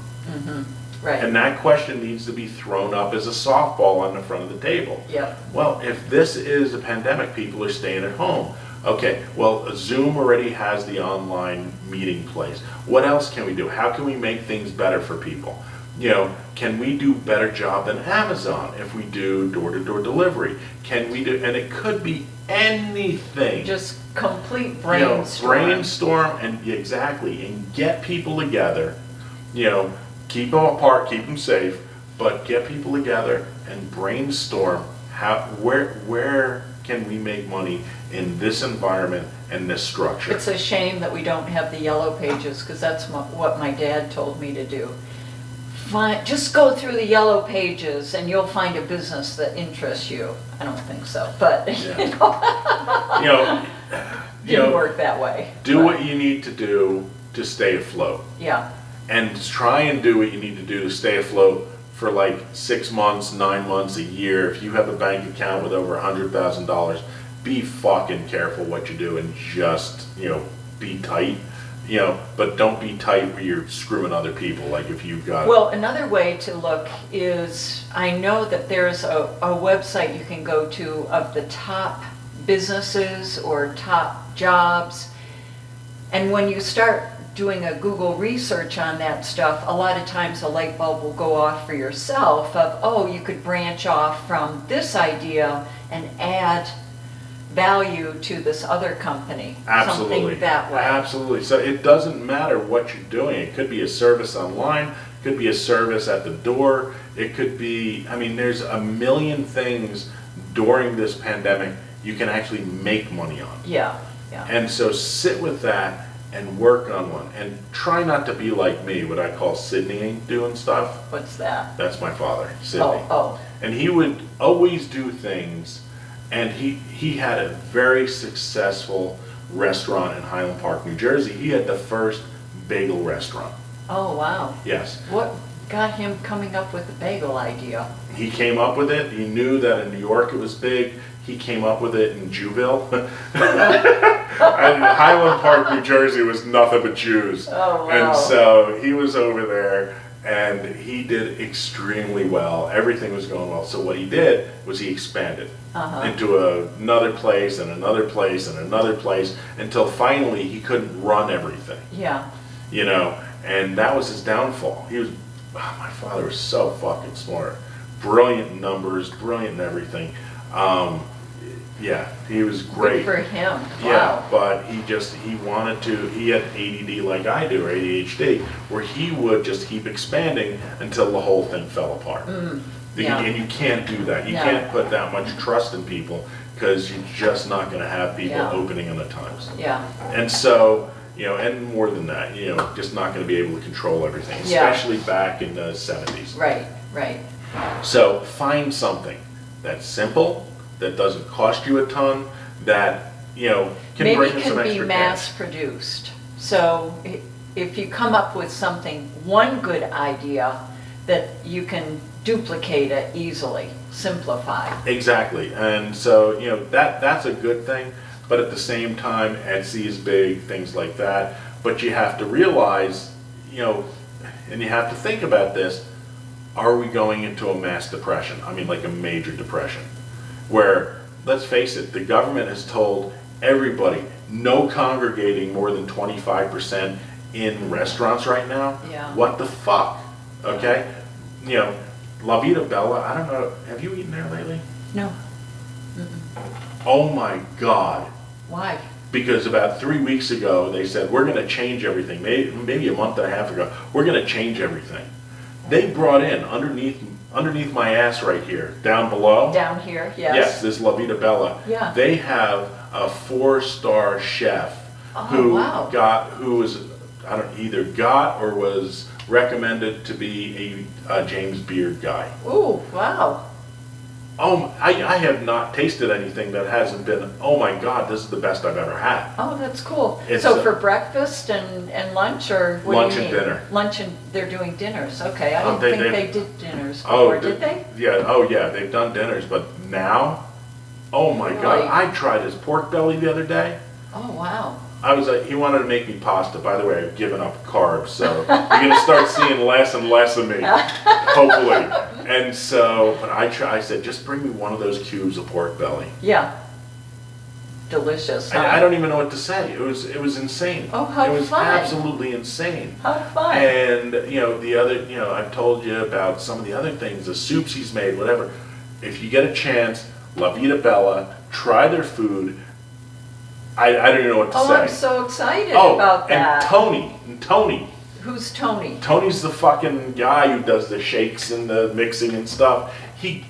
B: Right.
A: And that question needs to be thrown up as a softball on the front of the table.
B: Yep.
A: Well, if this is a pandemic, people are staying at home. Okay, well, Zoom already has the online meeting place. What else can we do? How can we make things better for people? Can we do a better job than Amazon if we do door-to-door delivery? Can we do, and it could be anything.
B: Just complete brainstorm.
A: Brainstorm and get people together. Keep them apart, keep them safe, but get people together and brainstorm where can we make money in this environment and this structure.
B: It's a shame that we don't have the yellow pages because that's what my dad told me to do. Just go through the yellow pages and you'll find a business that interests you. I don't think so, but didn't work that way.
A: Do what you need to do to stay afloat.
B: Yeah.
A: And try and do what you need to do to stay afloat for like 6 months, 9 months, a year. If you have a bank account with over $100,000, be fucking careful what you do and just, be tight. But don't be tight where you're screwing other people. Like if you've got.
B: Well, another way to look is, I know that there's a website you can go to of the top businesses or top jobs. And when you start doing a Google research on that stuff, a lot of times a light bulb will go off for yourself of, oh, you could branch off from this idea and add value to this other company.
A: Absolutely.
B: Something that way.
A: Absolutely. So it doesn't matter what you're doing. It could be a service online, it could be a service at the door, it could be, there's a million things during this pandemic you can actually make money on.
B: Yeah.
A: And so sit with that and work on one. And try not to be like me, what I call Sydneying, doing stuff.
B: What's that?
A: That's my father, Sydney.
B: Oh.
A: And he would always do things, and he had a very successful restaurant in Highland Park, New Jersey. He had the first bagel restaurant.
B: Oh, wow.
A: Yes.
B: What got him coming up with the bagel idea?
A: He came up with it. He knew that in New York it was big. He came up with it in Jewville. And Highland Park, New Jersey was nothing but Jews.
B: Oh, wow.
A: And so he was over there and he did extremely well. Everything was going well. So what he did was he expanded into another place and another place and another place until finally he couldn't run everything.
B: Yeah.
A: And that was his downfall. My father was so fucking smart. Brilliant in numbers, brilliant in everything. Yeah, he was great.
B: Good for him.
A: Yeah,
B: Wow.
A: but he had ADD like I do, or ADHD, where he would just keep expanding until the whole thing fell apart.
B: Yeah.
A: And you can't do that. You
B: No.
A: can't put that much trust in people because you're just not going to have people
B: Yeah.
A: opening on the times.
B: Yeah.
A: And so, and more than that, just not going to be able to control everything,
B: Yeah.
A: especially back in the 70s.
B: Right.
A: So find something that's simple, that doesn't cost you a ton, that, can
B: Maybe
A: bring
B: it
A: in some
B: can be
A: extra
B: mass
A: cash.
B: produced. So if you come up with one good idea that you can duplicate it easily, simplify.
A: Exactly. And so, that's a good thing. But at the same time, Etsy is big, things like that. But you have to realize, and you have to think about this, are we going into a mass depression? Like a major depression. Where, let's face it, the government has told everybody, no congregating more than 25% in restaurants right now.
B: Yeah.
A: What the fuck? Okay? La Vida Bella, I don't know, have you eaten there lately?
B: No.
A: Oh my God.
B: Why?
A: Because about 3 weeks ago, they said, we're going to change everything. Maybe a month and a half ago, we're going to change everything. They brought in, underneath my ass right here, down below.
B: Down here, yes.
A: Yes, this La Vida Bella.
B: Yeah.
A: They have a 4-star chef who was either got or was recommended to be a James Beard guy.
B: Ooh, wow.
A: I have not tasted anything that hasn't been, oh my God, this is the best I've ever had.
B: Oh, that's cool.
A: It's
B: So for breakfast and lunch, or what
A: lunch
B: do you
A: and
B: mean?
A: dinner.
B: Lunch and they're doing dinners. Okay, I didn't think they did dinners
A: Oh,
B: before, did they?
A: Yeah, they've done dinners, but now, oh my God,
B: Really?
A: I tried his pork belly the other day.
B: Oh, wow.
A: I was like, he wanted to make me pasta. By the way, I've given up carbs, so you're going to start seeing less and less of me, hopefully. And so, but I said, just bring me one of those cubes of pork belly.
B: Yeah. Delicious, huh?
A: I don't even know what to say. It was insane.
B: Oh, how
A: It was
B: fun.
A: absolutely insane.
B: How fun.
A: And, the other, I've told you about some of the other things, the soups he's made, whatever. If you get a chance, La Vida Bella, try their food. I don't even know what to say.
B: I'm so excited about that.
A: And Tony.
B: Who's Tony?
A: Tony's the fucking guy who does the shakes and the mixing and stuff. He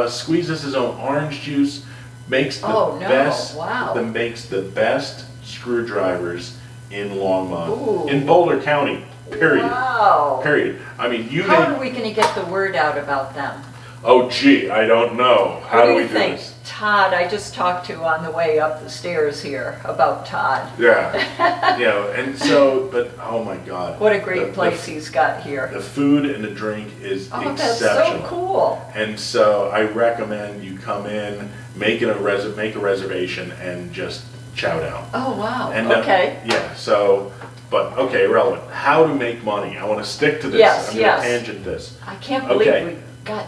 A: squeezes his own orange juice, makes makes the best screwdrivers in Longmont,
B: Ooh.
A: in Boulder County. Period.
B: Wow.
A: Period.
B: How are we going to get the word out about them?
A: Oh, gee, I don't know. How do we do
B: think?
A: this?
B: Todd, I just talked to on the way up the stairs here about Todd.
A: Yeah, and so, but oh my God.
B: What a great place he's got here.
A: The food and the drink is
B: Oh,
A: exceptional.
B: that's so cool.
A: And so I recommend you come in, make a reservation, and just chow down.
B: Oh, wow,
A: And,
B: okay.
A: Okay, relevant. How to make money. I want to stick to this.
B: Yes,
A: I'm going to tangent this.
B: I can't believe
A: Okay.
B: we got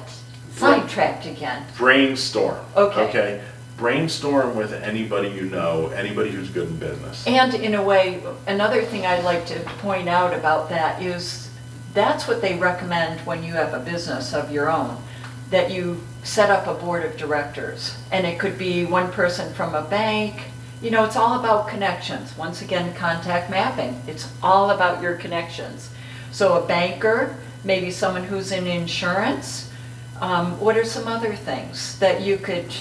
B: sidetracked again.
A: Brainstorm.
B: Okay.
A: Brainstorm with anybody you know, anybody who's good in business.
B: And in a way, another thing I'd like to point out about that is that's what they recommend when you have a business of your own, that you set up a board of directors. And it could be one person from a bank. You know, it's all about connections. Once again, contact mapping. It's all about your connections. So a banker, maybe someone who's in insurance. What are some other things that you could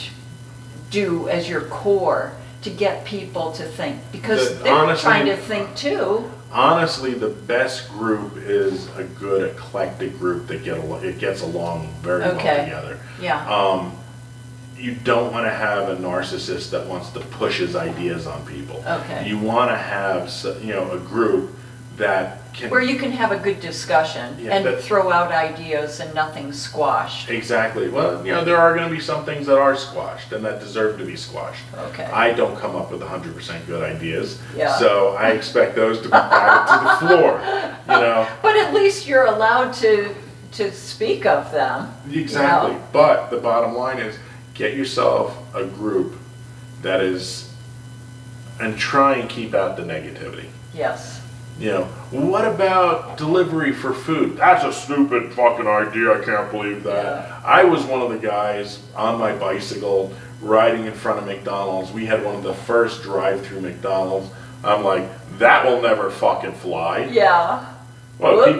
B: do as your core to get people to think? Because they're trying to think too.
A: Honestly, the best group is a good eclectic group that gets along very well together.
B: Yeah.
A: You don't want to have a narcissist that wants to push his ideas on people.
B: Okay.
A: You want to have a group that can...
B: Where you can have a good discussion and throw out ideas and nothing's squashed.
A: Exactly. Well, there are going to be some things that are squashed and that deserve to be squashed.
B: Okay.
A: I don't come up with 100% good ideas,
B: Yeah.
A: so I expect those to be batted to the floor,
B: But at least you're allowed to speak of them.
A: Exactly.
B: You know?
A: But the bottom line is, get yourself a group that is, and try and keep out the negativity.
B: Yes.
A: What about delivery for food? That's a stupid fucking idea. I can't believe that.
B: Yeah.
A: I was one of the guys on my bicycle riding in front of McDonald's. We had one of the first drive-through McDonald's. I'm like, that will never fucking fly.
B: Yeah.
A: Well,
B: Whoops.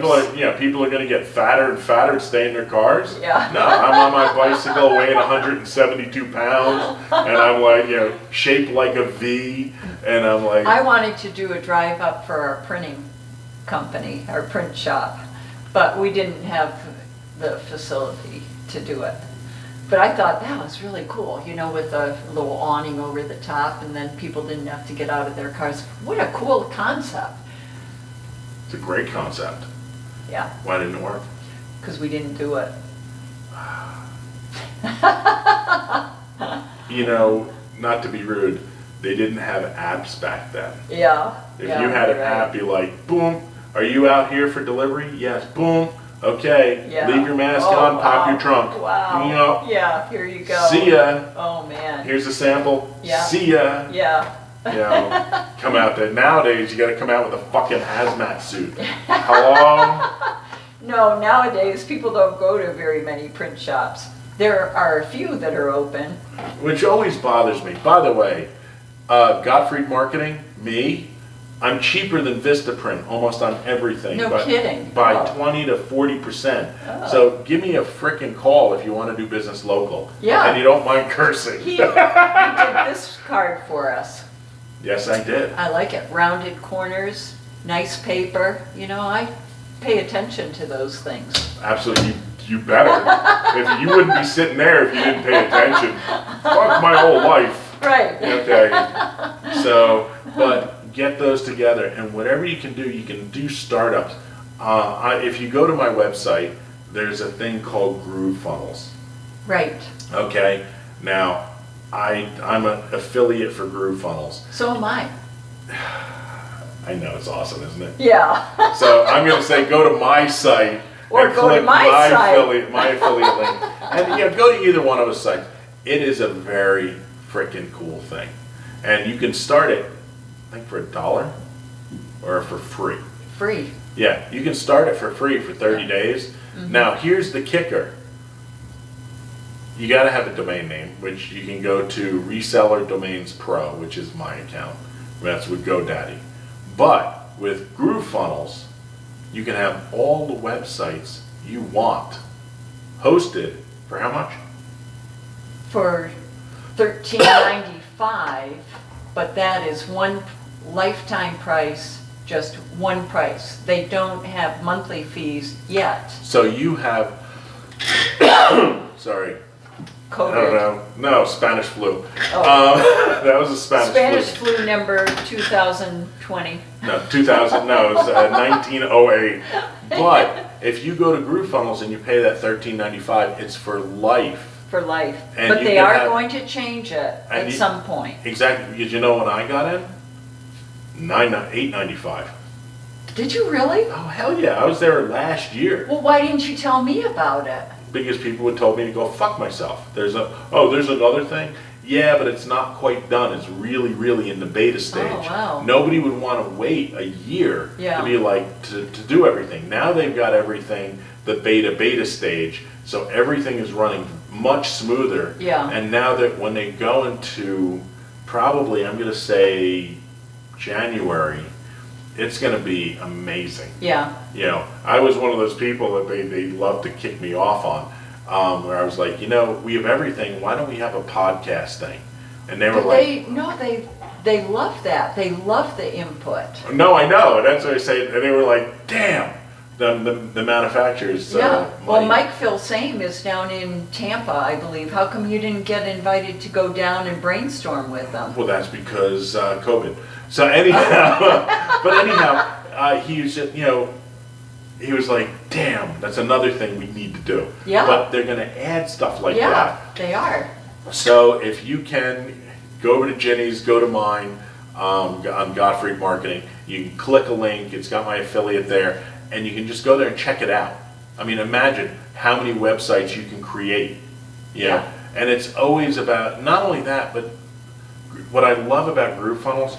A: people are going to get fatter and fatter and stay in their cars.
B: Yeah.
A: No, I'm on my bicycle weighing 172 pounds, and I'm like, shaped like a V, and I'm like...
B: I wanted to do a drive up for our printing company, our print shop, but we didn't have the facility to do it. But I thought that was really cool, with a little awning over the top, and then people didn't have to get out of their cars. What a cool concept.
A: It's a great concept.
B: Yeah.
A: Why didn't it work?
B: Because we didn't do it.
A: Not to be rude, they didn't have apps back then.
B: Yeah.
A: If you had an app, you're like, boom, are you out here for delivery? Yes, boom, okay,
B: Yeah.
A: leave your mask
B: Oh,
A: on, pop
B: wow.
A: your trunk.
B: Wow. Yeah, here you go.
A: See ya.
B: Oh, man.
A: Here's a sample.
B: Yeah.
A: See ya.
B: Yeah.
A: Come out there. Nowadays, you gotta come out with a fucking hazmat suit. Hello?
B: No, nowadays, people don't go to very many print shops. There are a few that are open.
A: Which always bothers me. By the way, Gottfried Marketing, I'm cheaper than Vistaprint almost on everything.
B: No kidding.
A: By
B: Oh.
A: 20 to 40%.
B: Oh.
A: So give me a frickin' call if you want to do business local.
B: Yeah.
A: And you don't mind cursing.
B: He did this card for us.
A: Yes, I did.
B: I like it. Rounded corners, nice paper. I pay attention to those things.
A: Absolutely. You better. If you wouldn't be sitting there if you didn't pay attention. Fuck my whole life.
B: Right.
A: Okay. So, but get those together, and whatever you can do startups. If you go to my website, there's a thing called Groove Funnels.
B: Right.
A: Okay. Now, I'm an affiliate for Groove Funnels.
B: So am I.
A: I know, it's awesome, isn't it?
B: Yeah.
A: So I'm going to say go to my site
B: Or
A: and
B: go to
A: click
B: my site.
A: my affiliate link. And go to either one of those sites. It is a very freaking cool thing. And you can start it, I think, for $1 or for free.
B: Free.
A: Yeah, you can start it for free for 30 days.
B: Mm-hmm.
A: Now, here's the kicker. You got to have a domain name, which you can go to Reseller Domains Pro, which is my account. That's with GoDaddy. But with Groove Funnels, you can have all the websites you want hosted for how much?
B: For $13.95, but that is one lifetime price, just one price. They don't have monthly fees yet.
A: So you have, sorry.
B: COVID.
A: I don't know. No, Spanish flu.
B: Oh.
A: That was a Spanish
B: flu number 2020.
A: No, 2000, no, it was 1908. But if you go to GrooveFunnels and you pay that $13.95, it's for life.
B: For life.
A: And
B: But
A: you
B: they
A: can
B: are
A: have-
B: going to change it at some point.
A: Exactly. Did you know when I got in? $8.95.
B: Did you really?
A: Oh, hell yeah. I was there last year.
B: Well, why didn't you tell me about it?
A: Because people would told me to go fuck myself. There's another thing? Yeah, but it's not quite done. It's really, really in the beta stage.
B: Oh, wow.
A: Nobody would want to wait a year
B: Yeah.
A: to be like, to do everything. Now they've got everything, the beta stage, so everything is running much smoother.
B: Yeah.
A: And now that when they go into probably, I'm going to say January, it's going to be amazing.
B: Yeah.
A: You know, I was one of those people that they love to kick me off on, where I was like, you know, we have everything, why don't we have a podcast thing? And they were
B: But
A: like,
B: they love that. They love the input.
A: no, I know, and that's what I say, and they were like, damn, the manufacturers.
B: Yeah. Well, Mike Filsame is down in Tampa, I believe. How come you didn't get invited to go down and brainstorm with them?
A: Well, that's because COVID. So anyhow, but anyhow, he was just, you know, he was like, damn, that's another thing we need to do.
B: Yeah.
A: But they're going to add stuff like
B: Yeah,
A: that.
B: they are.
A: So if you can, go over to Ginny's, go to mine, on Gottfried Marketing. You can click a link, it's got my affiliate there, and you can just go there and check it out. I mean, imagine how many websites you can create. You know?
B: Yeah.
A: And it's always about, not only that, but what I love about GrooveFunnels,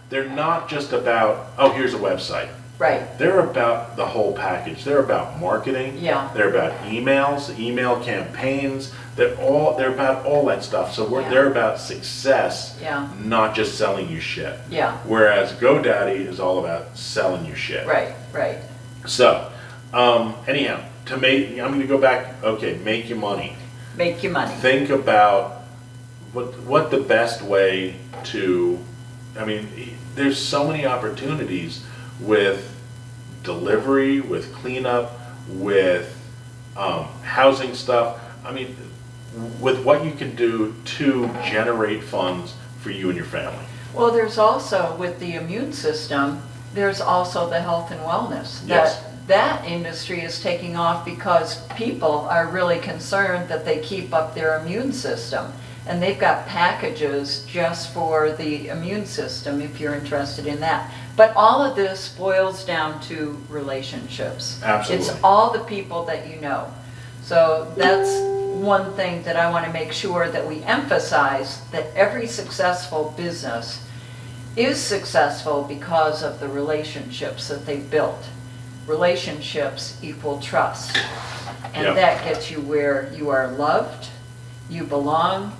A: they're not just about, oh, here's a website.
B: Right.
A: They're about the whole package. They're about marketing.
B: Yeah.
A: They're about emails, email campaigns. They're about all that stuff. So
B: Yeah.
A: they're about success,
B: Yeah.
A: not just selling you shit.
B: Yeah.
A: Whereas GoDaddy is all about selling you shit.
B: Right, right.
A: So, anyhow, I'm going to go back. Okay, make your money.
B: Make your money.
A: Think about what the best way to. I mean, there's so many opportunities with delivery, with cleanup, with housing stuff. I mean, with what you can do to generate funds for you and your family.
B: Well, there's also, with the immune system, there's also the health and wellness.
A: Yes.
B: That industry is taking off because people are really concerned that they keep up their immune system. And they've got packages just for the immune system if you're interested in that. But all of this boils down to relationships.
A: Absolutely.
B: It's all the people that you know. So that's one thing that I want to make sure that we emphasize, that every successful business is successful because of the relationships that they've built. Relationships equal trust. And
A: Yeah.
B: that gets you where you are loved, you belong,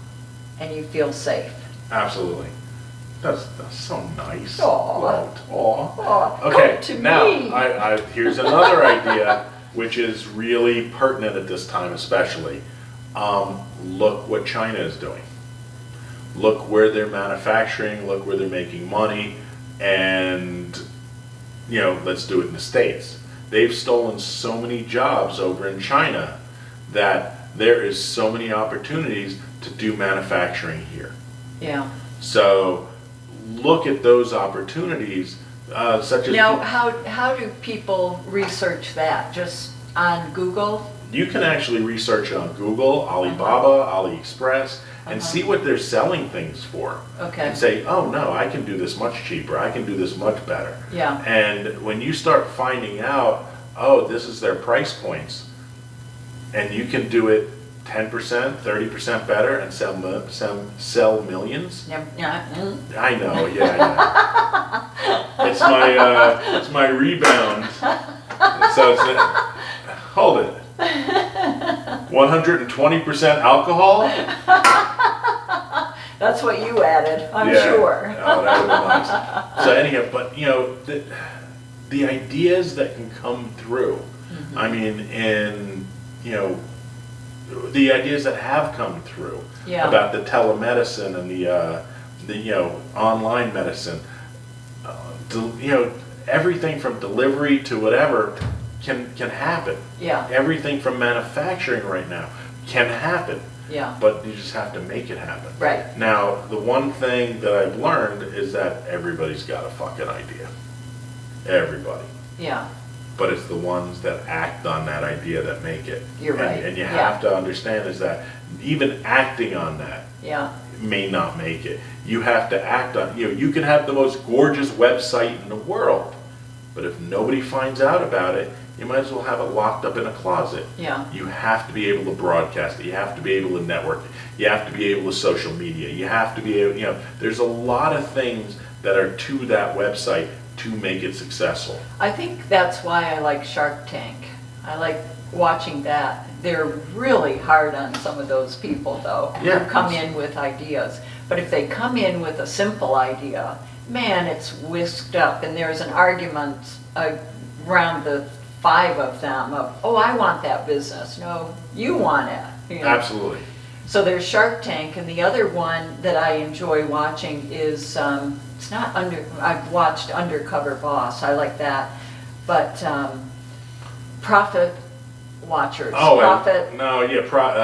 B: and you feel safe.
A: Absolutely. That's so nice.
B: Aw. Aw,
A: Okay,
B: come to
A: now
B: me.
A: here's another idea, which is really pertinent at this time, especially. Look what China is doing. Look where they're manufacturing. Look where they're making money, and let's do it in the States. They've stolen so many jobs over in China that there is so many opportunities to do manufacturing here.
B: Yeah.
A: So look at those opportunities, such as...
B: Now, how do people research that? Just on Google?
A: You can actually research it on Google, Alibaba, AliExpress, and see what they're selling things for.
B: Okay.
A: And say, oh no, I can do this much cheaper, I can do this much better.
B: Yeah.
A: And when you start finding out, oh, this is their price points, and you can do it 10%, 30% better and sell millions. I know, yeah. It's my rebound. So hold it. 120% alcohol?
B: That's what you added, I'm
A: Yeah.
B: sure.
A: Oh, that would be nice. So anyhow, but the ideas that can come through,
B: Mm-hmm.
A: I mean, and the ideas that have come through about the telemedicine and the online medicine, everything from delivery to whatever, can happen.
B: Yeah.
A: Everything from manufacturing right now can happen.
B: Yeah.
A: But you just have to make it happen.
B: Right.
A: Now, the one thing that I've learned is that everybody's got a fucking idea. Everybody.
B: Yeah.
A: But it's the ones that act on that idea that make it.
B: You're right.
A: And you have to understand is that even acting on that
B: Yeah.
A: may not make it. You have to act on, you can have the most gorgeous website in the world, but if nobody finds out about it, you might as well have it locked up in a closet.
B: Yeah.
A: You have to be able to broadcast it. You have to be able to network it. You have to be able to social media. You have to be able, there's a lot of things that are to that website to make it successful.
B: I think that's why I like Shark Tank. I like watching that. They're really hard on some of those people, though,
A: Yeah.
B: who come in with ideas. But if they come in with a simple idea, man, it's whisked up, and there's an argument around the 5 of them of, oh, I want that business. No, you want it.
A: Absolutely.
B: So there's Shark Tank, and the other one that I enjoy watching is, it's not I've watched Undercover Boss, I like that, but Profit Watchers.
A: Oh,
B: Profit.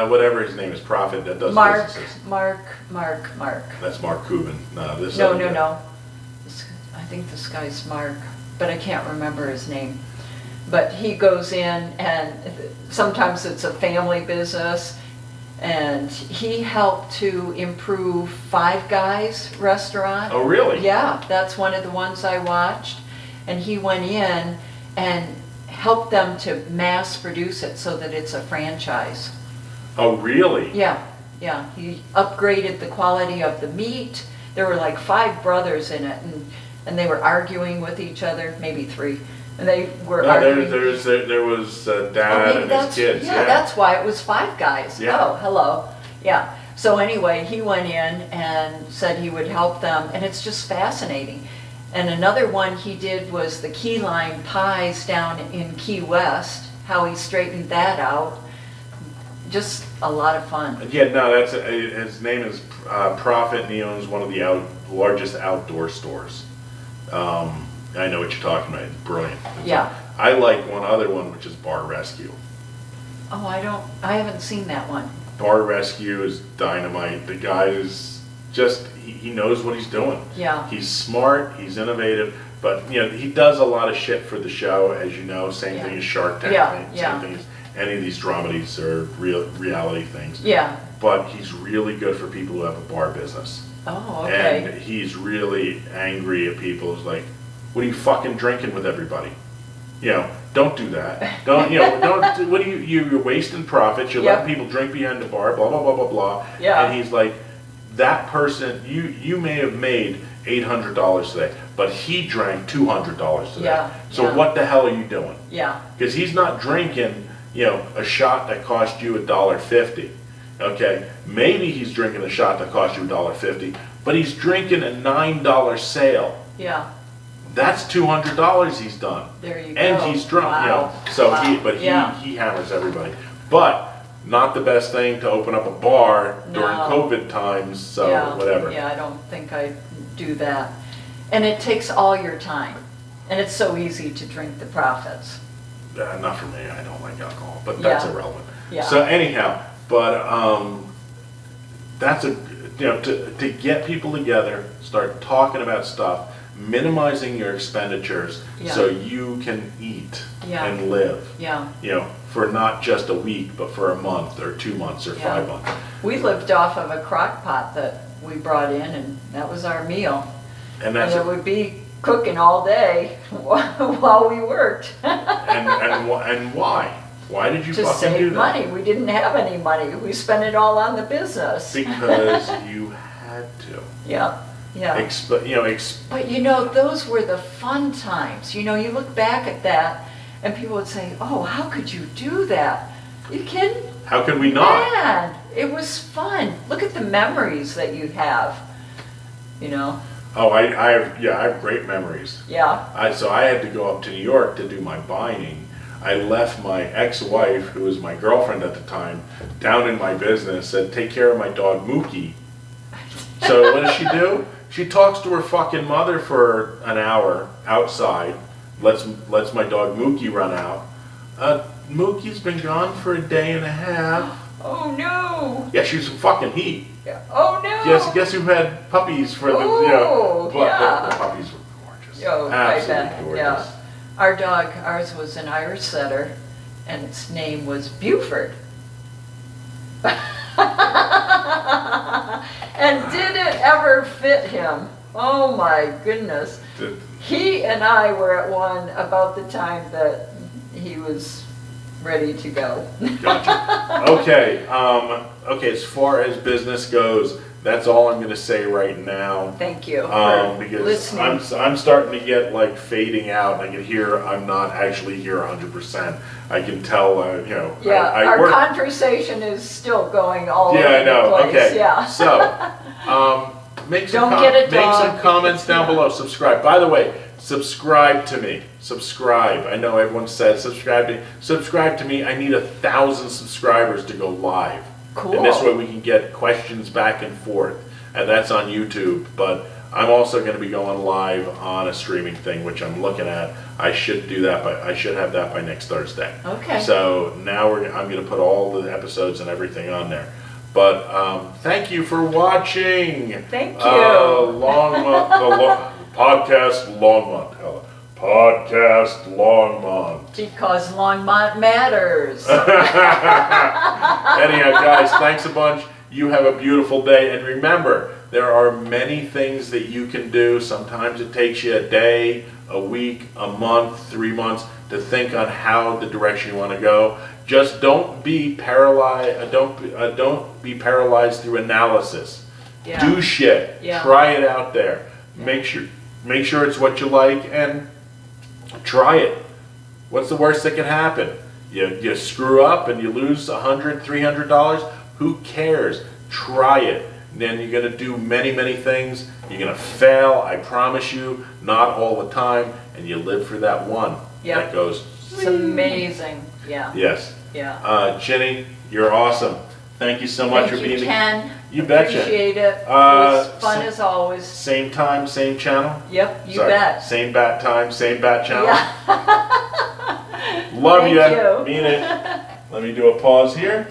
A: Whatever his name is, Profit, that does
B: Mark.
A: businesses. That's Mark Cuban. No. I
B: think this guy's Mark, but I can't remember his name. But he goes in, and sometimes it's a family business, and he helped to improve Five Guys restaurant.
A: Oh, really?
B: Yeah, that's one of the ones I watched. And he went in and helped them to mass produce it so that it's a franchise.
A: Oh, really?
B: Yeah. He upgraded the quality of the meat. There were like 5 brothers in it, and they were arguing with each other, maybe 3. And they were arguing.
A: There was Dad and his kids.
B: Yeah, that's why it was Five Guys.
A: Yeah.
B: Oh, hello. Yeah. So anyway, he went in and said he would help them, and it's just fascinating. And another one he did was the key lime pies down in Key West, how he straightened that out. Just a lot of fun.
A: Yeah, no, his name is Profit, and he owns one of the largest outdoor stores. I know what you're talking about. It's brilliant.
B: Yeah.
A: I like one other one, which is Bar Rescue.
B: Oh, I haven't seen that one.
A: Bar Rescue is dynamite. The guy is just, he knows what he's doing.
B: Yeah.
A: He's smart, he's innovative, but he does a lot of shit for the show, as you know. Same thing as Shark Tank. Same thing as any of these dramedies or reality things.
B: Yeah.
A: But he's really good for people who have a bar business.
B: Oh, okay.
A: And he's really angry at people who's like, what are you fucking drinking with everybody? Don't do that. Don't, what are you're wasting profits, you're letting people drink behind the bar, blah, blah, blah, blah, blah.
B: Yeah.
A: And he's like, that person, you may have made $800 today, but he drank $200 today.
B: Yeah.
A: So what the hell are you doing?
B: Yeah.
A: Because he's not drinking, a shot that cost you $1.50. Okay, maybe he's drinking a shot that cost you $1.50, but he's drinking a $9 sale.
B: Yeah.
A: That's $200 he's done.
B: There you go.
A: And he's drunk,
B: Wow.
A: So
B: Wow.
A: he hammers everybody. But not the best thing to open up a bar during COVID times, so whatever.
B: Yeah, I don't think I'd do that. And it takes all your time. And it's so easy to drink the profits.
A: Not for me, I don't like alcohol, but that's irrelevant.
B: Yeah.
A: So anyhow, but that's to get people together, start talking about stuff, minimizing your expenditures so you can eat and live.
B: Yeah.
A: For not just a week, but for a month or 2 months or 5 months.
B: We lived off of a crock pot that we brought in, and that was our meal. And it would be cooking all day while we worked.
A: and why? Why did you
B: to
A: fucking do
B: save
A: that?
B: money. We didn't have any money. We spent it all on the business.
A: Because you had to.
B: Yeah. Yeah. But those were the fun times. You look back at that and people would say, oh, how could you do that? You kidding?
A: How could we not?
B: Man, it was fun. Look at the memories that you have.
A: Oh, I have great memories.
B: Yeah.
A: So I had to go up to New York to do my binding. I left my ex-wife, who was my girlfriend at the time, down in my business, said, take care of my dog Mookie. So what does she do? She talks to her fucking mother for an hour outside, lets my dog Mookie run out. Mookie's been gone for a day and a half.
B: Oh no!
A: Yeah, she was in fucking heat.
B: Yeah. Oh no!
A: Guess who had puppies for the,
B: yeah.
A: the puppies were gorgeous.
B: Oh,
A: Absolutely gorgeous.
B: Yeah. Our dog, ours was an Irish setter, and its name was Buford. And did it ever fit him? Oh my goodness. He and I were at one about the time that he was ready to go.
A: Gotcha. Okay. Okay. As far as business goes, that's all I'm going to say right now.
B: Thank you for
A: because
B: listening.
A: I'm starting to get like fading out. I can hear I'm not actually here 100%. I can tell.
B: Yeah.
A: I
B: our conversation is still going all over
A: I know.
B: the place.
A: Okay.
B: Yeah.
A: So, make some
B: Don't
A: make some comments down below. Subscribe. By the way, subscribe to me. Subscribe. I know everyone said subscribe to me. Subscribe to me. I need 1,000 subscribers to go live.
B: Cool.
A: And this way we can get questions back and forth. And that's on YouTube. But I'm also going to be going live on a streaming thing, which I'm looking at. I should do that, but I should have that by next Thursday.
B: Okay.
A: So now I'm going to put all the episodes and everything on there. But thank you for watching.
B: Thank you.
A: Podcast Longmont. Podcast Longmont.
B: Because Longmont matters.
A: Anyhow, guys, thanks a bunch. You have a beautiful day. And remember, there are many things that you can do. Sometimes it takes you a day, a week, a month, 3 months to think on how the direction you want to go. Just don't be paralyzed. Don't be paralyzed through analysis.
B: Yeah.
A: Do shit.
B: Yeah.
A: Try it out there. Yeah. Make sure it's what you like and try it. What's the worst that can happen? You screw up and you lose $100, $300. Who cares? Try it. And then you're going to do many, many things. You're going to fail. I promise you. Not all the time. And you live for that one.
B: Yep.
A: That goes.
B: It's amazing. Yeah.
A: Yes.
B: Yeah.
A: Ginny, you're awesome. Thank you so much for being here.
B: Ken.
A: You betcha.
B: Appreciate it. It was fun as always.
A: Same time, same channel?
B: Yep, you bet.
A: Same bat time, same bat channel?
B: Yeah.
A: Love
B: Thank
A: you.
B: you.
A: Mean it. Let me do a pause here.